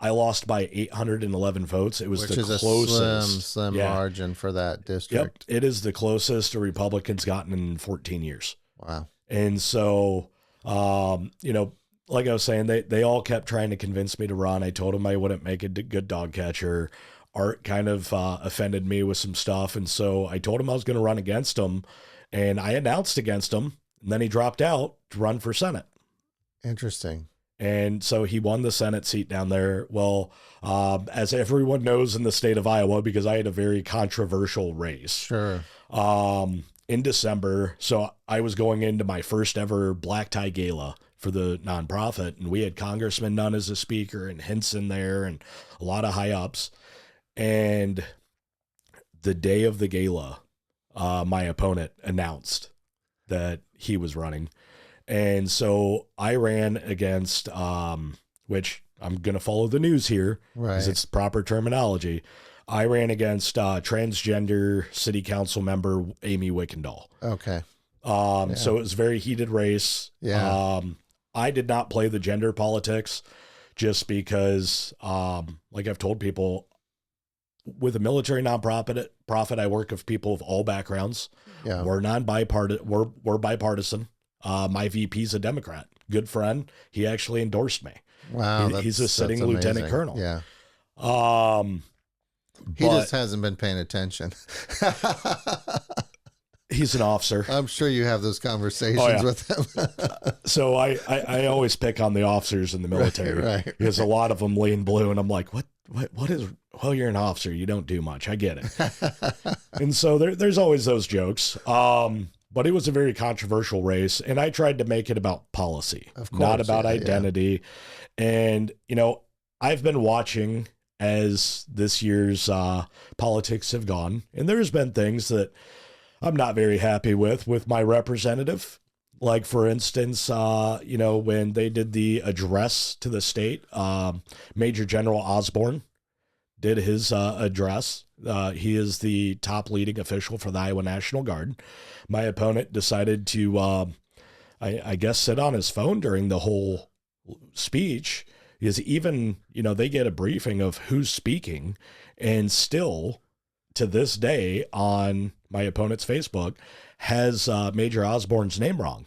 I lost by 811 votes. It was Which the is closest. A slim margin for that district. Yep. It is the closest a Republican's gotten in 14 years. Wow. And so, like I was saying, they all kept trying to convince me to run. I told them I wouldn't make a good dog catcher. Art kind of offended me with some stuff. And so I told him I was going to run against him. And I announced against him. And then he dropped out to run for Senate. Interesting. And so he won the Senate seat down there. Well, as everyone knows in the state of Iowa, because I had a very controversial race. Sure. In December. So I was going into my first ever black tie gala for the nonprofit. And we had Congressman Nunn as a speaker and Hinson there and a lot of high ups. And the day of the gala, my opponent announced that he was running. And so I ran against, which I'm going to follow the news here because it's proper terminology. I ran against transgender city council member Amy Wickendall. Okay. So it was a very heated race. Yeah. I did not play the gender politics just because, like I've told people, with a military nonprofit, I work with people of all backgrounds. Yeah. We're we're bipartisan. My VP's a Democrat, good friend. He actually endorsed me. Wow. He's a sitting lieutenant colonel. Yeah. He just hasn't been paying attention. He's an officer. I'm sure you have those conversations with him. So I always pick on the officers in the military right. because a lot of them lean blue and I'm like, what is, well, you're an officer. You don't do much. I get it. And so there's always those jokes. But it was a very controversial race, and I tried to make it about policy, not about identity. Yeah. And, I've been watching as this year's politics have gone, and there's been things that I'm not very happy with my representative. Like, for instance, when they did the address to the state, Major General Osborne did his address. He is the top leading official for the Iowa National Guard. My opponent decided to, I guess, sit on his phone during the whole speech. Because even, they get a briefing of who's speaking, and still to this day on my opponent's Facebook has Major Osborne's name wrong.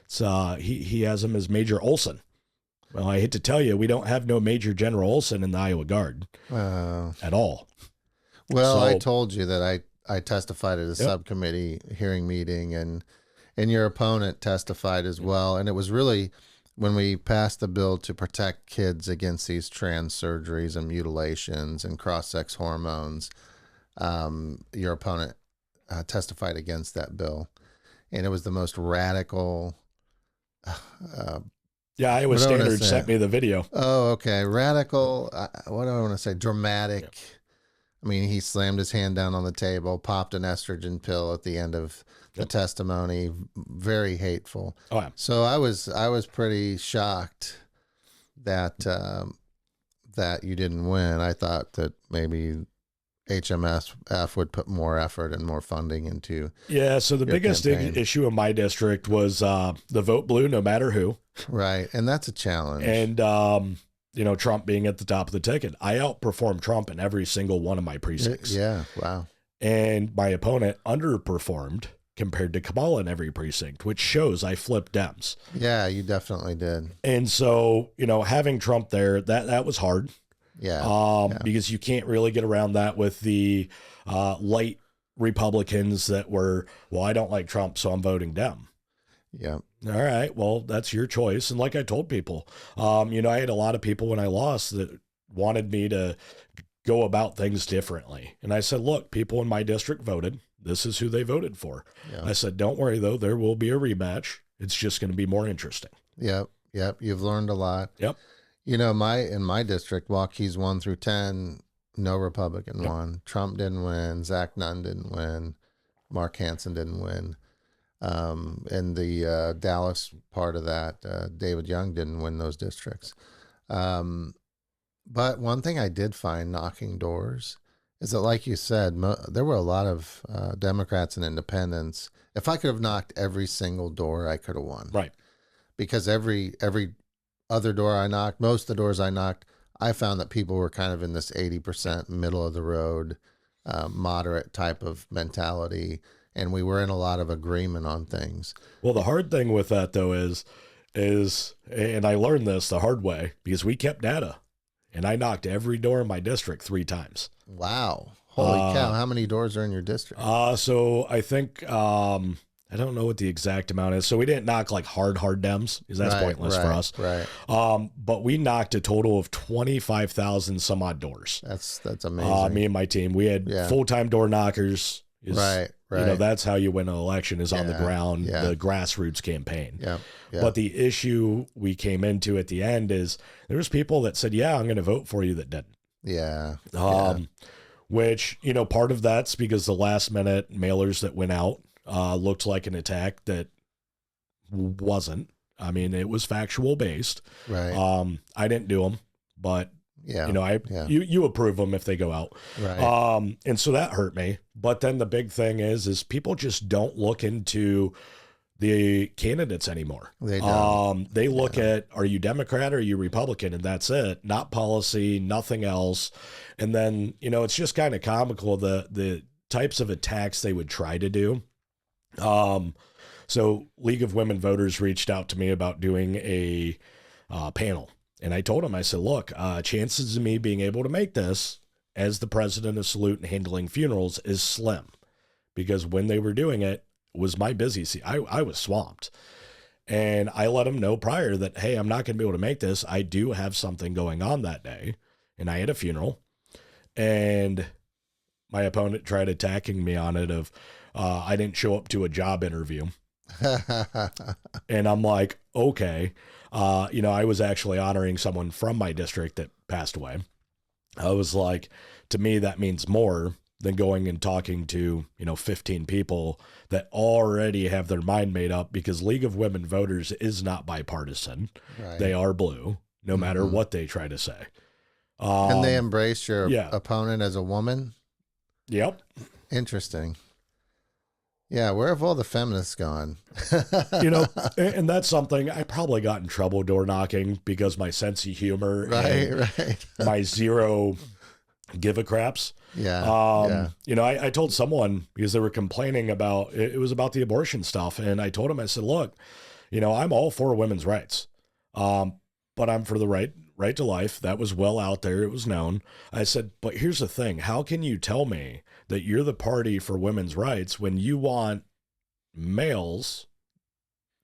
So he has him as Major Olson. Well, I hate to tell you, we don't have no Major General Olson in the Iowa Guard at all. Well, I told you that I testified at a subcommittee hearing meeting, and your opponent testified as well. And it was really when we passed the bill to protect kids against these trans surgeries and mutilations and cross-sex hormones, your opponent testified against that bill. And it was the most radical... Iowa Standard sent me the video. Oh, okay. Radical. What do I want to say? Dramatic. Yeah. I mean, he slammed his hand down on the table, popped an estrogen pill at the end of the testimony. Very hateful. Oh, yeah. So I was pretty shocked that that you didn't win. I thought that maybe HMSF would put more effort and more funding into. Yeah. So the biggest issue in my district was the vote blue, no matter who. Right. And that's a challenge. And, Trump being at the top of the ticket. I outperformed Trump in every single one of my precincts. Yeah. Wow. And my opponent underperformed compared to Kamala in every precinct, which shows I flipped Dems. Yeah, you definitely did. And so, having Trump there, that was hard. Yeah. Because you can't really get around that with the light Republicans that were, well, I don't like Trump, so I'm voting Dem. Yeah. All right. Well, that's your choice. And like I told people, I had a lot of people when I lost that wanted me to go about things differently. And I said, look, people in my district voted. This is who they voted for. Yeah. I said, don't worry, though. There will be a rematch. It's just going to be more interesting. Yep. You've learned a lot. Yep. You know, in my district, Waukees 1 through 10, no Republican won. Trump didn't win. Zach Nunn didn't win. Mark Hansen didn't win. In the Dallas part of that, David Young didn't win those districts. But one thing I did find knocking doors is that, like you said, there were a lot of Democrats and independents. If I could have knocked every single door, I could have won. Right. Because every other door I knocked, most of the doors I knocked, I found that people were kind of in this 80% middle of the road, moderate type of mentality. And we were in a lot of agreement on things. Well, the hard thing with that, though, is, and I learned this the hard way because we kept data, and I knocked every door in my district 3 times. Wow. Holy cow. How many doors are in your district? So I think, I don't know what the exact amount is. So we didn't knock like hard Dems because that's pointless for us. Right. But we knocked a total of 25,000 some odd doors. That's amazing. Me and my team, we had full-time door knockers. Right. You know, that's how you win an election is on the ground, the grassroots campaign. Yeah. But the issue we came into at the end is there was people that said, yeah, I'm going to vote for you that didn't. Yeah. Which, you know, part of that's because the last minute mailers that went out looked like an attack that wasn't. I mean, it was factual based. Right. I didn't do them, but yeah, you know, you approve them if they go out. Right. And so that hurt me. But then the big thing is people just don't look into the candidates anymore. They don't. They look at, are you Democrat or are you Republican? And that's it. Not policy, nothing else. And then, you know, it's just kind of comical, the types of attacks they would try to do. So League of Women Voters reached out to me about doing a panel. And I told him, I said, look, chances of me being able to make this as the president of Salute and handling funerals is slim, because when they were doing it was my busy season. I was swamped. And I let him know prior that, hey, I'm not going to be able to make this. I do have something going on that day. And I had a funeral. And my opponent tried attacking me on it of, I didn't show up to a job interview. And I'm like, okay. You know, I was actually honoring someone from my district that passed away. I was like, to me, that means more than going and talking to, 15 people that already have their mind made up, because League of Women Voters is not bipartisan. Right. They are blue, no matter what they try to say. And they embrace your opponent as a woman? Yep. Interesting. Yeah, where have all the feminists gone? And that's something I probably got in trouble door knocking because my sense of humor, right, my zero give a craps. Yeah. I told someone, because they were complaining about it was about the abortion stuff, and I told him, I said, look, I'm all for women's rights, but I'm for the right to life. That was well out there. It was known. I said, but here's the thing. How can you tell me that you're the party for women's rights when you want males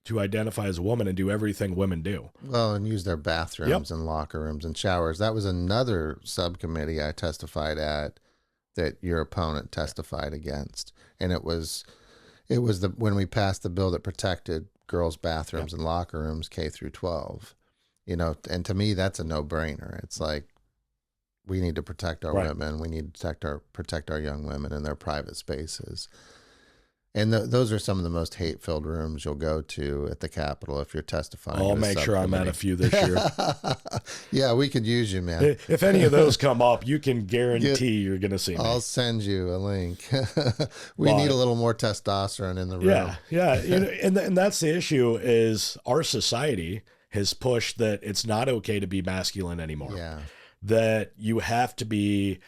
to identify as a woman and do everything women do? Well, and use their bathrooms and locker rooms and showers. That was another subcommittee I testified at that your opponent testified against. And it was when we passed the bill that protected girls' bathrooms and locker rooms K through 12. And to me, that's a no-brainer. It's like, we need to protect our women. We need to protect our young women in their private spaces. And those are some of the most hate-filled rooms you'll go to at the Capitol if you're testifying. I'll make sure I'm at a few this year. Yeah, we could use you, man. If any of those come up, you can guarantee you're going to see me. I'll send you a link. We need a little more testosterone in the room. Yeah. And that's the issue is our society has pushed that it's not okay to be masculine anymore. Yeah. That you have to be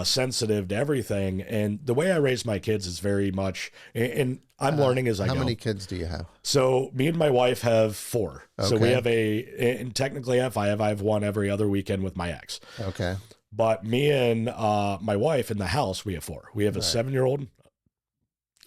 sensitive to everything. And the way I raise my kids is very much, and I'm learning as I go. How many kids do you have? So me and my wife have 4. Okay. So we have and technically I have one every other weekend with my ex. Okay. But me and my wife in the house, we have 4. We have a 7-year-old,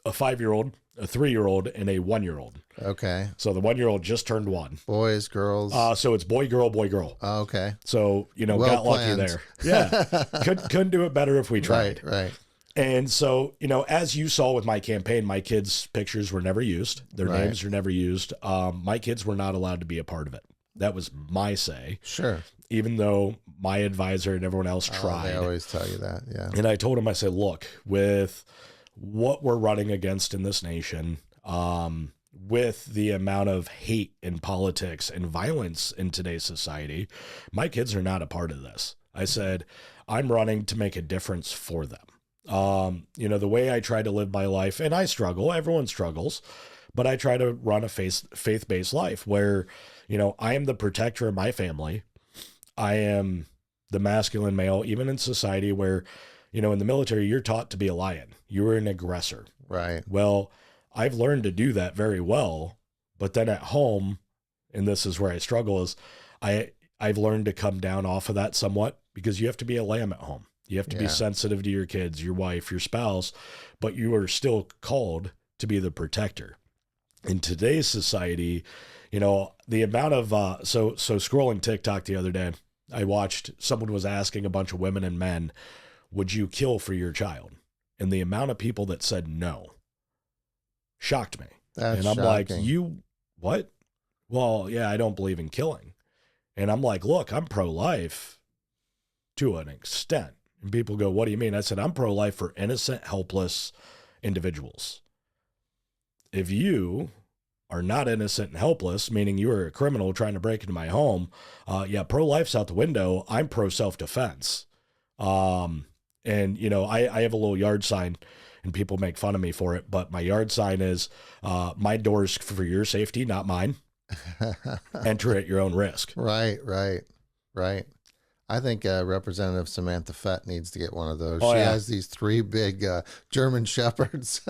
a 5-year-old, a 3-year-old, and a 1-year-old. Okay. So the 1-year-old just turned 1. Boys, girls. So it's boy, girl, boy, girl. Oh, okay. So, Well got planned. lucky there. Yeah. Couldn't do it better if we tried. Right. And so, as you saw with my campaign, my kids' pictures were never used. Their names are never used. My kids were not allowed to be a part of it. That was my say. Sure. Even though my advisor and everyone else tried. They always tell you that, yeah. And I told him, I said, look, with what we're running against in this nation, with the amount of hate in politics and violence in today's society, my kids are not a part of this. I said, I'm running to make a difference for them. The way I try to live my life, and I struggle, everyone struggles, but I try to run a faith-based life where, I am the protector of my family. I am the masculine male, even in society where, in the military, you're taught to be a lion. You're an aggressor. Right. Well, I've learned to do that very well, but then at home, and this is where I struggle, is I've learned to come down off of that somewhat, because you have to be a lamb at home. You have to be sensitive to your kids, your wife, your spouse, but you are still called to be the protector. In today's society, the amount of, so scrolling TikTok the other day, I watched, someone was asking a bunch of women and men, would you kill for your child? And the amount of people that said no shocked me. That's and I'm shocking. like, you, what? Well, yeah, I don't believe in killing. And I'm like, look, I'm pro-life to an extent. And people go, what do you mean? I said, I'm pro-life for innocent, helpless individuals. If you are not innocent and helpless, meaning you are a criminal trying to break into my home, pro-life's out the window. I'm pro-self-defense. I have a little yard sign, and people make fun of me for it, but my yard sign is, my door's for your safety, not mine. Enter at your own risk. Right. I think Representative Samantha Fett needs to get one of those. Oh, she yeah. has these 3 big German Shepherds.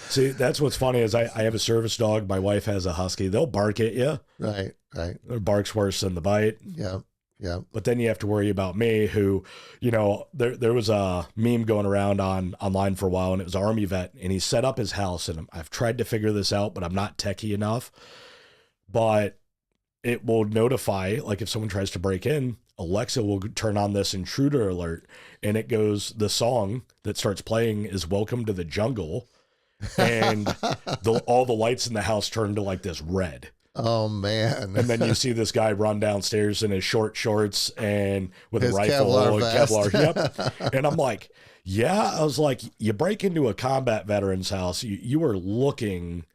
See, that's what's funny is I have a service dog. My wife has a husky. They'll bark at you. Right. It barks worse than the bite. Yeah. But then you have to worry about me who, there was a meme going around online for a while, and it was an Army vet, and he set up his house, and I've tried to figure this out, but I'm not techie enough. But it will notify, like if someone tries to break in, Alexa will turn on this intruder alert, and it goes, the song that starts playing is Welcome to the Jungle, and all the lights in the house turn to like this red. Oh, man. And then you see this guy run downstairs in his short shorts and with His a rifle Kevlar and vest. Kevlar. Yep. And I'm like, yeah. I was like, you break into a combat veteran's house, you are looking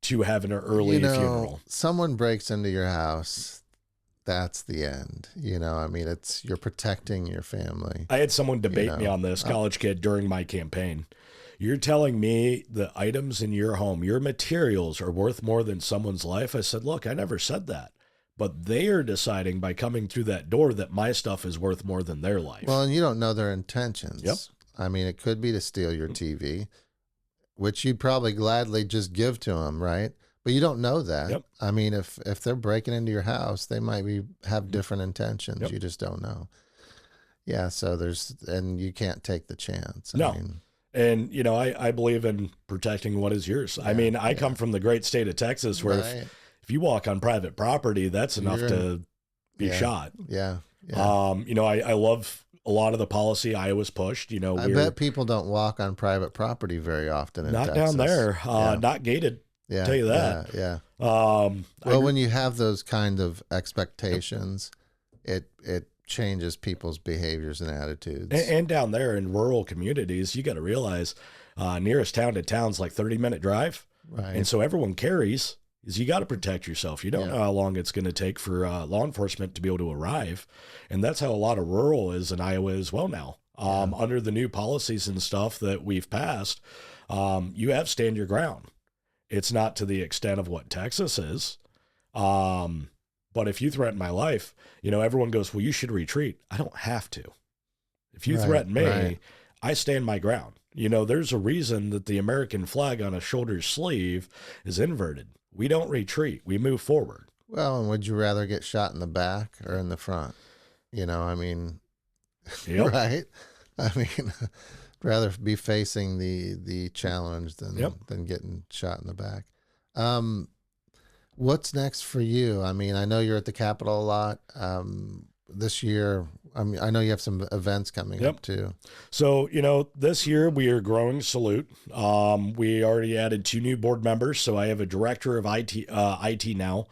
to have an early funeral. Someone breaks into your house, that's the end. You're protecting your family. I had someone debate me on this, college kid, during my campaign. You're telling me the items in your home, your materials are worth more than someone's life? I said, look, I never said that. But they are deciding by coming through that door that my stuff is worth more than their life. Well, and you don't know their intentions. Yep. I mean, it could be to steal your TV, which you'd probably gladly just give to them, right? But you don't know that. Yep. I mean, if they're breaking into your house, they might have different intentions. Yep. You just don't know. Yeah, so and you can't take the chance. No. And, I believe in protecting what is yours. I mean, I come from the great state of Texas where if you walk on private property, that's enough to be shot. Yeah. I love a lot of the policy Iowa's pushed. I bet people don't walk on private property very often in Texas. Not down there, not gated. Yeah. Tell you that. Yeah. Well, when you have those kind of expectations, it changes people's behaviors and attitudes. And down there in rural communities, you got to realize nearest town to town's like 30-minute drive. Right. And so everyone carries is you got to protect yourself. You don't know how long it's going to take for law enforcement to be able to arrive. And that's how a lot of rural is in Iowa as well now. Under the new policies and stuff that we've passed, you have stand your ground. It's not to the extent of what Texas is. But if you threaten my life, everyone goes, well, you should retreat. I don't have to. If you threaten me, I stand my ground. There's a reason that the American flag on a shoulder sleeve is inverted. We don't retreat. We move forward. Well, and would you rather get shot in the back or in the front? Yep. Right? I mean, Rather be facing the challenge than getting shot in the back. What's next for you? I mean, I know you're at the Capitol a lot this year. I mean, I know you have some events coming up too. So, this year we are growing Salute. We already added 2 new board members. So I have a director of IT now.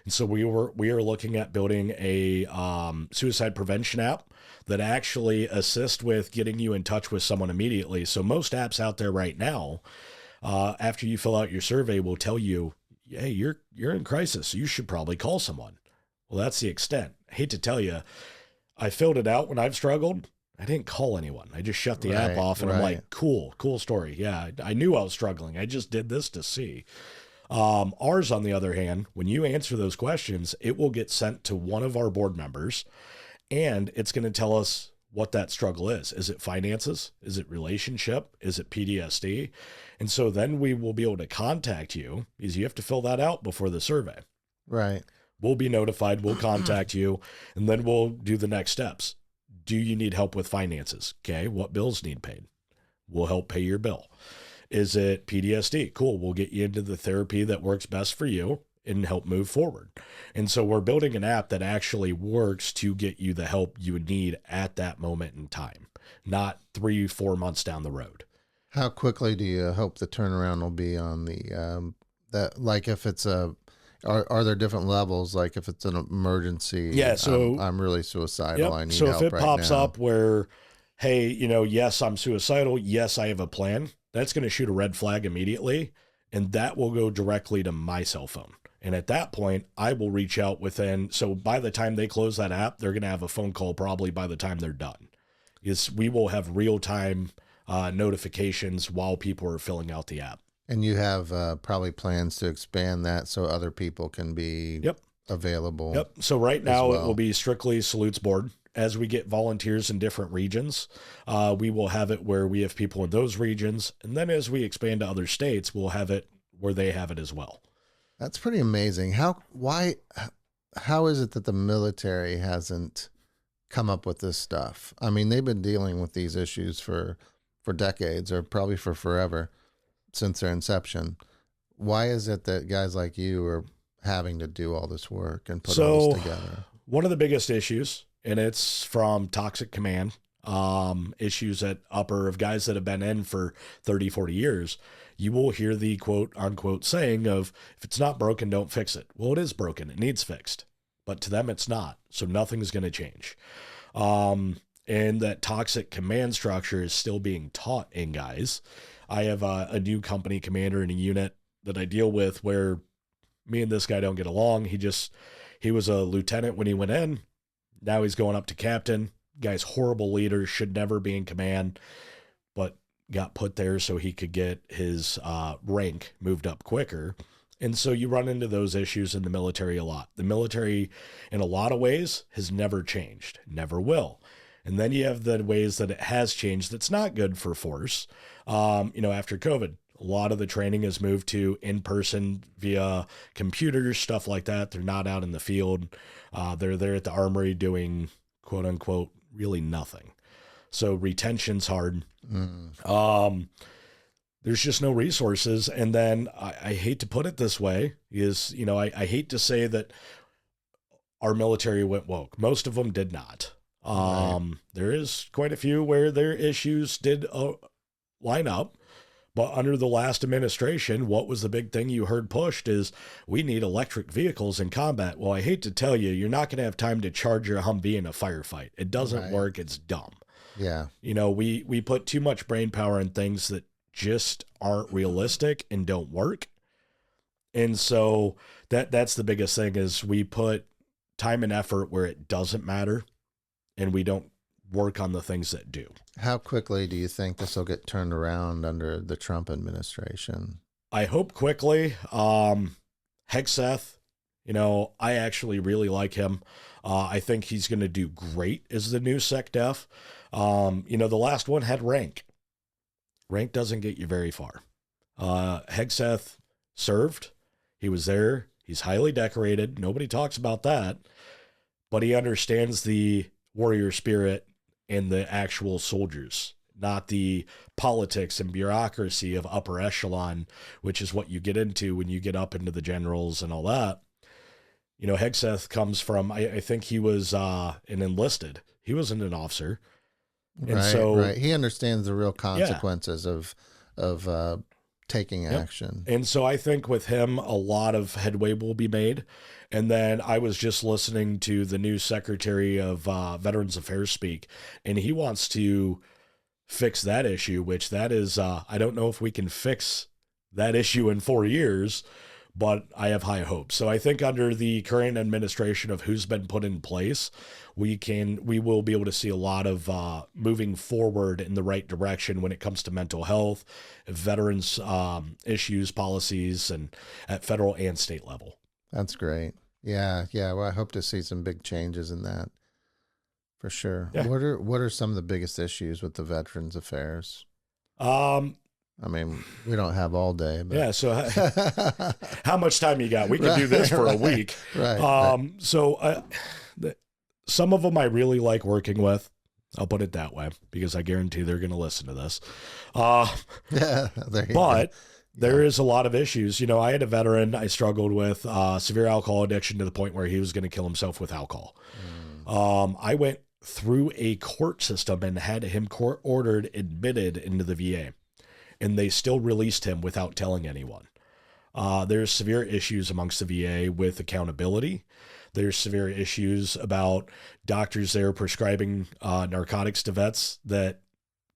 And so we are looking at building a suicide prevention app that actually assists with getting you in touch with someone immediately. So most apps out there right now, after you fill out your survey, will tell you, hey, you're in crisis. You should probably call someone. Well, that's the extent. I hate to tell you, I filled it out when I've struggled. I didn't call anyone. I just shut the app off, and I'm like, cool story. Yeah, I knew I was struggling. I just did this to see. Ours, on the other hand, when you answer those questions, it will get sent to one of our board members, and it's going to tell us what that struggle is. Is it finances? Is it relationship? Is it PTSD? And so then we will be able to contact you, because you have to fill that out before the survey. Right. We'll be notified. We'll contact you, and then we'll do the next steps. Do you need help with finances? Okay. What bills need paid? We'll help pay your bill. Is it PTSD? Cool. We'll get you into the therapy that works best for you and help move forward. And so we're building an app that actually works to get you the help you would need at that moment in time, not 3-4 months down the road. How quickly do you hope the turnaround will be on the, that, like if it's are there different levels? Like if it's an emergency, yeah, so I'm really suicidal. I need so help if it right pops now. up where, hey, yes, I'm suicidal. Yes, I have a plan. That's going to shoot a red flag immediately. And that will go directly to my cell phone. And at that point, I will reach out within. So by the time they close that app, they're going to have a phone call probably by the time they're done. We will have real-time notifications while people are filling out the app. And you have probably plans to expand that so other people can be available. Yep. So right now well. It will be strictly Salutes board. As we get volunteers in different regions, we will have it where we have people in those regions. And then as we expand to other states, we'll have it where they have it as well. That's pretty amazing. How is it that the military hasn't come up with this stuff? I mean, they've been dealing with these issues for decades, or probably for forever, since their inception. Why is it that guys like you are having to do all this work and put all this together? One of the biggest issues, and it's from toxic command, issues at upper of guys that have been in for 30, 40 years, you will hear the quote unquote saying of, if it's not broken, don't fix it. Well, it is broken. It needs fixed, but to them, it's not. So nothing's going to change. And that toxic command structure is still being taught in guys. I have a new company commander in a unit that I deal with where me and this guy don't get along. He was a lieutenant when he went in. Now he's going up to captain. Guy's horrible leader, should never be in command, but got put there so he could get his rank moved up quicker. And so you run into those issues in the military a lot. The military, in a lot of ways, has never changed, never will. And then you have the ways that it has changed that's not good for force. After COVID, a lot of the training has moved to in-person via computers, stuff like that. They're not out in the field. They're there at the armory doing, quote unquote, really nothing. So retention's hard. There's just no resources. And then I hate to put it this way I hate to say that our military went woke. Most of them did not. There is quite a few where their issues did line up, but under the last administration, what was the big thing you heard pushed is we need electric vehicles in combat. Well, I hate to tell you, you're not going to have time to charge your Humvee in a firefight. It doesn't work. It's dumb. Yeah. We put too much brain power in things that just aren't realistic and don't work. And so that's the biggest thing is we put time and effort where it doesn't matter, and we don't work on the things that do. How quickly do you think this will get turned around under the Trump administration? I hope quickly. Hegseth, I actually really like him. I think he's going to do great as the new SecDef. The last one had rank. Rank doesn't get you very far. Hegseth served. He was there. He's highly decorated. Nobody talks about that, but he understands the warrior spirit and the actual soldiers. not the politics and bureaucracy of upper echelon, which is what you get into when you get up into the generals and all that. You know, Hegseth comes from, I think he was an enlisted. He wasn't an officer. And right. He understands the real consequences of taking action. And so I think with him, a lot of headway will be made. And then I was just listening to the new Secretary of Veterans Affairs speak, and he wants to fix that issue, which that is, I don't know if we can fix that issue in 4 years, but I have high hopes. So I think under the current administration of who's been put in place, we will be able to see a lot of moving forward in the right direction when it comes to mental health, veterans issues, policies, and at federal and state level. That's great. Yeah. Well, I hope to see some big changes in that for sure. Yeah. What are some of the biggest issues with the Veterans Affairs? I mean, we don't have all day. But. Yeah, so how much time you got? We could do this for a week. Right. So some of them I really like working with. I'll put it that way, because I guarantee they're going to listen to this. But there is a lot of issues. You know, I had a veteran I struggled with severe alcohol addiction to the point where he was going to kill himself with alcohol. I went through a court system and had him court-ordered admitted into the VA. And they still released him without telling anyone. There's severe issues amongst the VA with accountability. There's severe issues about doctors there prescribing narcotics to vets that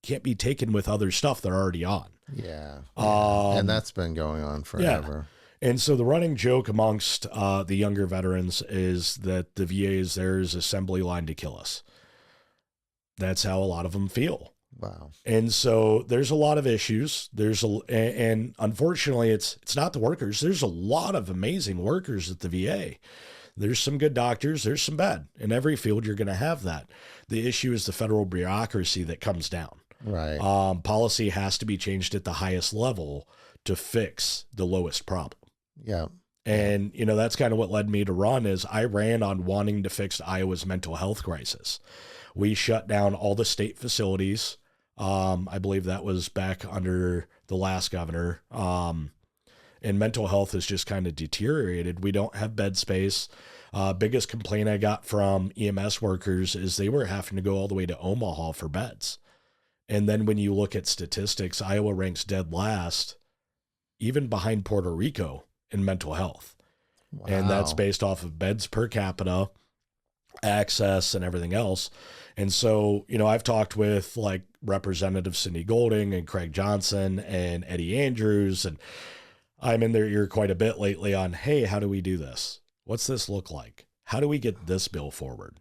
can't be taken with other stuff they're already on. Yeah. And that's been going on forever. Yeah. And so the running joke amongst the younger veterans is that the VA is there as assembly line to kill us. That's how a lot of them feel. Wow. And so there's a lot of issues. And unfortunately it's not the workers. There's a lot of amazing workers at the VA. There's some good doctors, there's some bad. In every field you're going to have that. The issue is the federal bureaucracy that comes down. Right. Policy has to be changed at the highest level to fix the lowest problem. Yeah. And, you know, that's kind of what led me to run is I ran on wanting to fix Iowa's mental health crisis. We shut down all the state facilities. I believe that was back under the last governor. And mental health has just kind of deteriorated. We don't have bed space. Biggest complaint I got from EMS workers is they were having to go all the way to Omaha for beds. And then when you look at statistics, Iowa ranks dead last, even behind Puerto Rico in mental health. Wow. And that's based off of beds per capita, access, and everything else. And so, you know, I've talked with like Representative Cindy Golding and Craig Johnson and Eddie Andrews, and I'm in their ear quite a bit lately on, hey, how do we do this? What's this look like? How do we get this bill forward?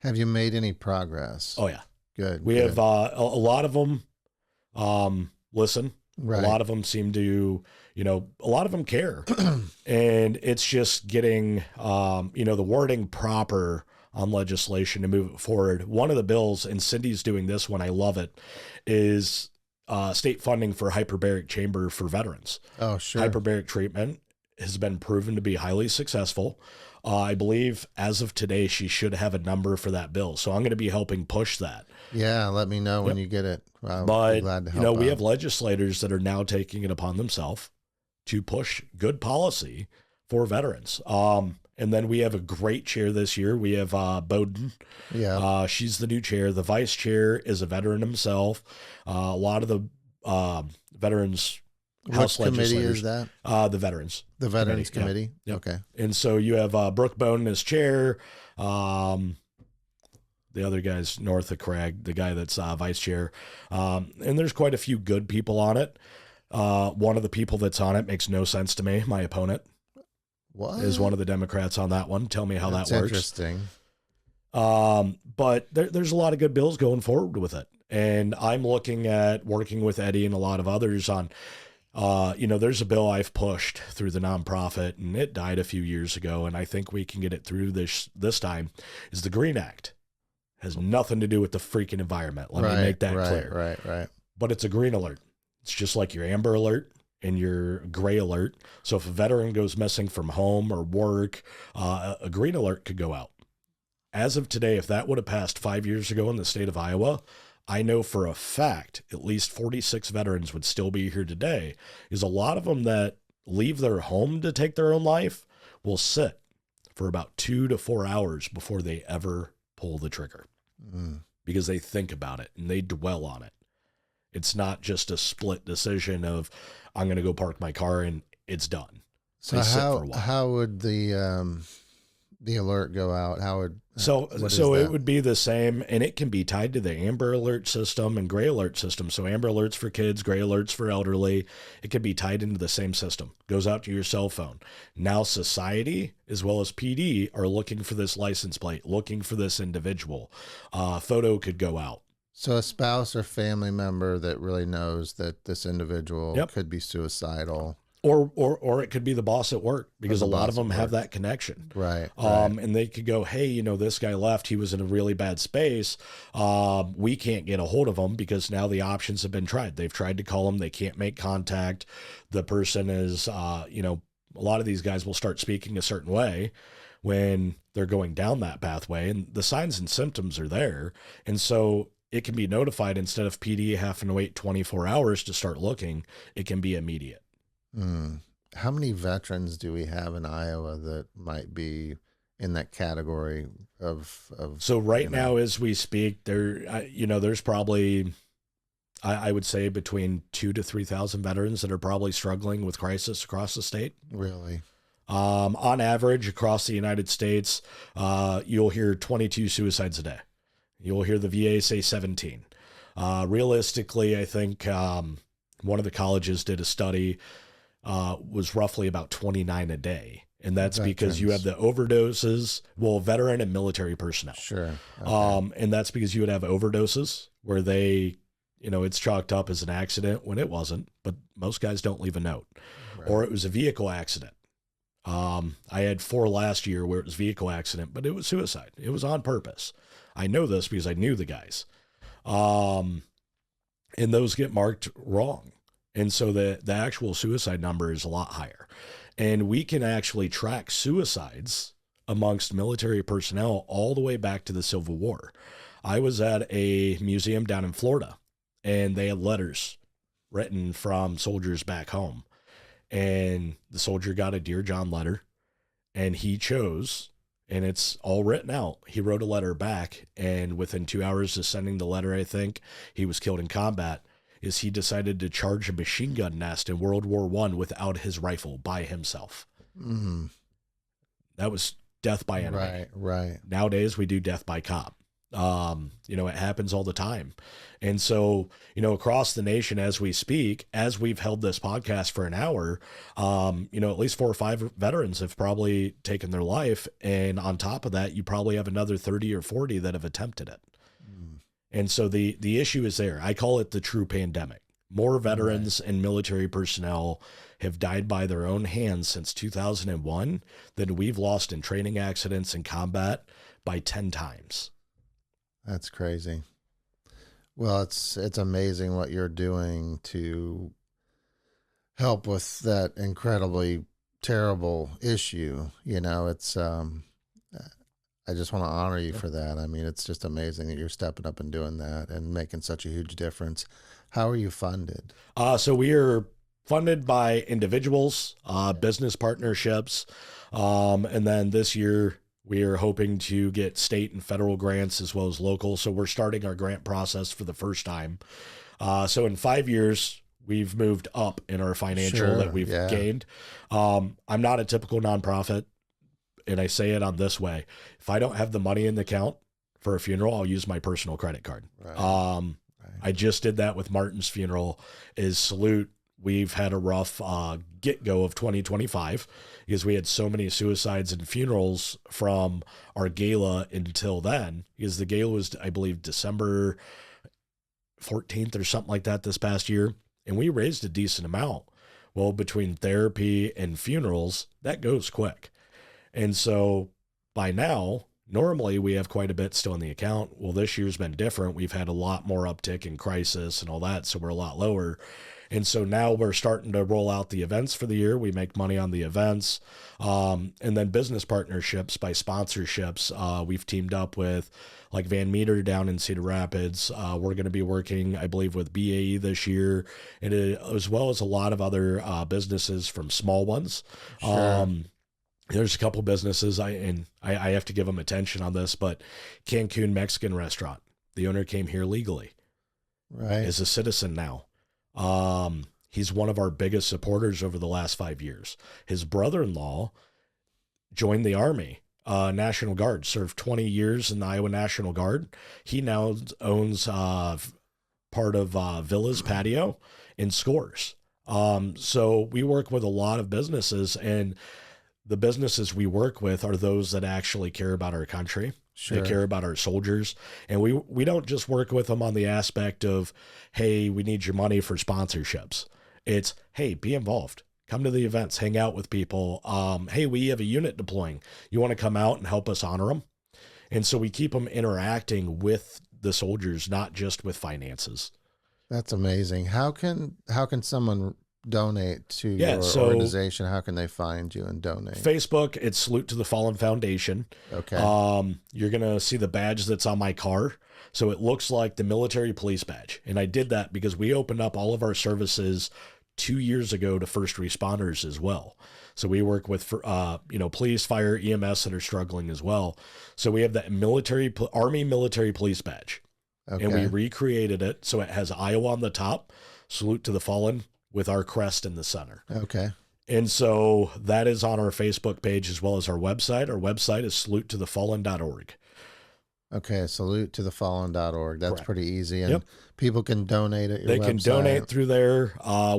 Have you made any progress? Oh, yeah. Good. We have a lot of them listen. Right. A lot of them seem to, you know, a lot of them care. And it's just getting, you know, the wording proper on legislation to move it forward. One of the bills, and Cindy's doing this one, I love it, is state funding for hyperbaric chamber for veterans. Oh, sure. Hyperbaric treatment has been proven to be highly successful. I believe as of today, she should have a number for that bill. So I'm going to be helping push that. Yeah, let me know when you get it. I'll but, be glad to help you know, we out. have legislators that are now taking it upon themselves to push good policy for veterans. And then we have a great chair this year. We have Bowden. Yeah. She's the new chair. The vice chair is a veteran himself. A lot of the veterans House What committee legislators. is that? The Veterans. The Veterans Committee? Yep. Okay. And so you have Brooke Bowden as chair. The other guy's north of Craig, the guy that's vice chair. And there's quite a few good people on it. One of the people that's on it makes no sense to me. My opponent is one of the Democrats on that one. Tell me how that works. Interesting. But there's a lot of good bills going forward with it. And I'm looking at working with Eddie and a lot of others on, there's a bill I've pushed through the nonprofit, and it died a few years ago, and I think we can get it through this time, is the Green Act. Has nothing to do with the freaking environment. Let me make that clear. Right. But it's a green alert. It's just like your Amber Alert and your gray alert. So if a veteran goes missing from home or work, a green alert could go out. As of today, if that would have passed 5 years ago in the state of Iowa, I know for a fact at least 46 veterans would still be here today, is a lot of them that leave their home to take their own life will sit for about 2 to 4 hours before they ever pull the trigger because they think about it and they dwell on it. It's not just a split decision of I'm going to go park my car and it's done. So how would the alert go out? How would it would be the same, and it can be tied to the Amber Alert system and Gray Alert system. So Amber Alerts for kids, Gray Alerts for elderly. It can be tied into the same system. Goes out to your cell phone. Now society as well as PD are looking for this license plate, looking for this individual. Photo could go out. So a spouse or family member that really knows that this individual could be suicidal. Or it could be the boss at work, because a lot of them have that connection. Right. And they could go, hey, this guy left, he was in a really bad space. We can't get a hold of him because now the options have been tried. They've tried to call him. They can't make contact. The person is, a lot of these guys will start speaking a certain way when they're going down that pathway, and the signs and symptoms are there. And so it can be notified instead of PD having to wait 24 hours to start looking. It can be immediate. How many veterans do we have in Iowa that might be in that category of so right now, as we speak, there's probably, I would say between 2,000 to 3,000 veterans that are probably struggling with crisis across the state. Really? On average, across the United States, you'll hear 22 suicides a day. You'll hear the VA say 17. Realistically, I think one of the colleges did a study, was roughly about 29 a day. And that's because you have the overdoses, veteran and military personnel. Sure. Okay. And that's because you would have overdoses where they, it's chalked up as an accident when it wasn't, but most guys don't leave a note. Right. Or it was a vehicle accident. I had 4 last year where it was vehicle accident, but it was suicide. It was on purpose. I know this because I knew the guys. And those get marked wrong. And so the actual suicide number is a lot higher. And we can actually track suicides amongst military personnel all the way back to the Civil War. I was at a museum down in Florida, and they had letters written from soldiers back home. And the soldier got a Dear John letter, and he chose, and it's all written out. He wrote a letter back, and within 2 hours of sending the letter, I think, he was killed in combat. Is he decided to charge a machine gun nest in World War I without his rifle by himself. Mm-hmm. That was death by enemy. Right. Nowadays we do death by cop. It happens all the time. And so, across the nation as we speak, as we've held this podcast for an hour, at least 4 or 5 veterans have probably taken their life. And on top of that, you probably have another 30 or 40 that have attempted it. And so the issue is there. I call it the true pandemic. More veterans and military personnel have died by their own hands since 2001 than we've lost in training accidents and combat by 10 times. That's crazy. Well, it's amazing what you're doing to help with that incredibly terrible issue. It's I just want to honor you for that. I mean, it's just amazing that you're stepping up and doing that and making such a huge difference. How are you funded? So we are funded by individuals, business partnerships. And then this year we are hoping to get state and federal grants as well as local. So we're starting our grant process for the first time. So in 5 years, we've moved up in our financial that we've gained. I'm not a typical nonprofit. And I say it on this way. If I don't have the money in the account for a funeral, I'll use my personal credit card. Right. I just did that with Martin's funeral. Is salute. We've had a rough get-go of 2025 because we had so many suicides and funerals from our gala until then, because the gala was, I believe, December 14th or something like that this past year. And we raised a decent amount. Well, between therapy and funerals, that goes quick. And so by now, normally we have quite a bit still in the account. Well, this year's been different. We've had a lot more uptick in crisis and all that, so we're a lot lower. And so now we're starting to roll out the events for the year. We make money on the events. And then business partnerships by sponsorships. We've teamed up with like Van Meter down in Cedar Rapids. We're going to be working, I believe, with BAE this year, and as well as a lot of other businesses from small ones. Sure. There's a couple businesses, I have to give them attention on this, but Cancun Mexican restaurant. The owner came here legally. Right. Is a citizen now. He's one of our biggest supporters over the last 5 years. His brother-in-law joined the Army. National Guard, served 20 years in the Iowa National Guard. He now owns part of Villa's Patio and Scores. So we work with a lot of businesses, and the businesses we work with are those that actually care about our country. Sure. They care about our soldiers. And we don't just work with them on the aspect of, hey, we need your money for sponsorships. It's, hey, be involved. Come to the events, hang out with people. Hey, we have a unit deploying. You want to come out and help us honor them? And so we keep them interacting with the soldiers, not just with finances. That's amazing. How can someone donate to your organization? How can they find you and donate? Facebook, it's Salute to the Fallen Foundation. Okay. You're going to see the badge that's on my car. So it looks like the military police badge. And I did that because we opened up all of our services 2 years ago to first responders as well. So we work with, police, fire, EMS that are struggling as well. So we have that Army military police badge. Okay. And we recreated it. So it has Iowa on the top, Salute to the Fallen with our crest in the center. Okay. And so that is on our Facebook page as well as our website. Our website is salutetothefallen.org. Okay, salutetothefallen.org. That's Correct. Pretty easy. And people can donate at your website. They can donate through there.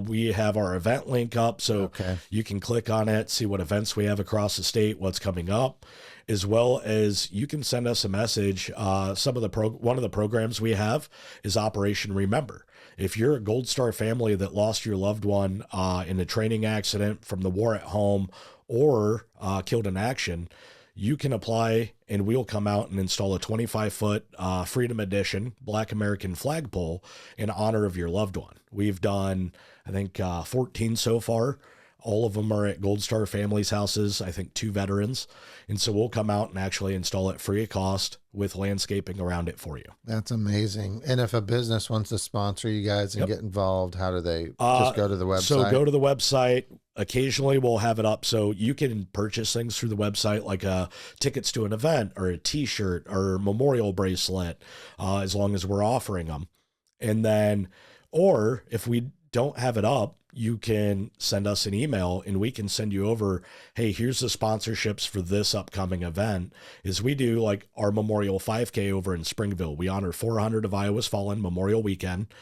We have our event link up, so you can click on it, see what events we have across the state, what's coming up, as well as you can send us a message. One of the programs we have is Operation Remember. If you're a Gold Star family that lost your loved one in a training accident, from the war at home, or killed in action, you can apply and we'll come out and install a 25-foot Freedom Edition Black American flagpole in honor of your loved one. We've done, I think, 14 so far. All of them are at Gold Star families' houses, I think 2 veterans. And so we'll come out and actually install it free of cost with landscaping around it for you. That's amazing. And if a business wants to sponsor you guys and get involved, how do they just go to the website? So go to the website. Occasionally we'll have it up so you can purchase things through the website, like tickets to an event or a t-shirt or memorial bracelet, as long as we're offering them. And then, or if we don't have it up, you can send us an email and we can send you over, hey, here's the sponsorships for this upcoming event. Is we do like our Memorial 5K over in Springville. We honor 400 of Iowa's fallen Memorial Weekend.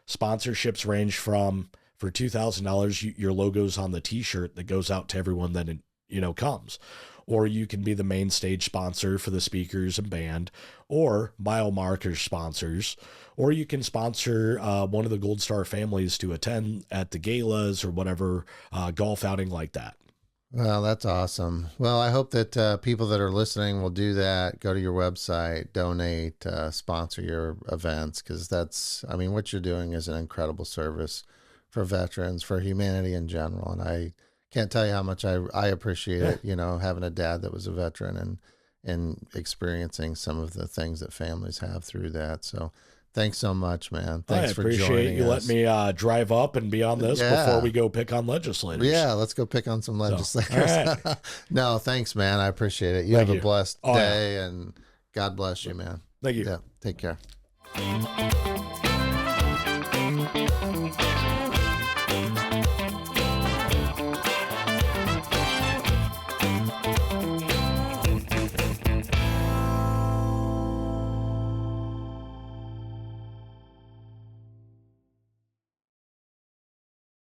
Sponsorships range from, for $2,000, your logo's on the t-shirt that goes out to everyone that, comes. Or you can be the main stage sponsor for the speakers and band, or mile markers sponsors, or you can sponsor one of the Gold Star families to attend at the galas or whatever golf outing like that. Well, that's awesome. Well, I hope that people that are listening will do that. Go to your website, donate, sponsor your events, because what you're doing is an incredible service for veterans, for humanity in general. And I can't tell you how much I appreciate it, having a dad that was a veteran and experiencing some of the things that families have through that. So thanks so much, man. Thanks for joining us. I appreciate you letting me drive up and be on this before we go pick on legislators. Yeah, let's go pick on some legislators. So, all right. No, thanks, man. I appreciate it. You have a blessed day, and God bless you, man. Thank you. Yeah, take care.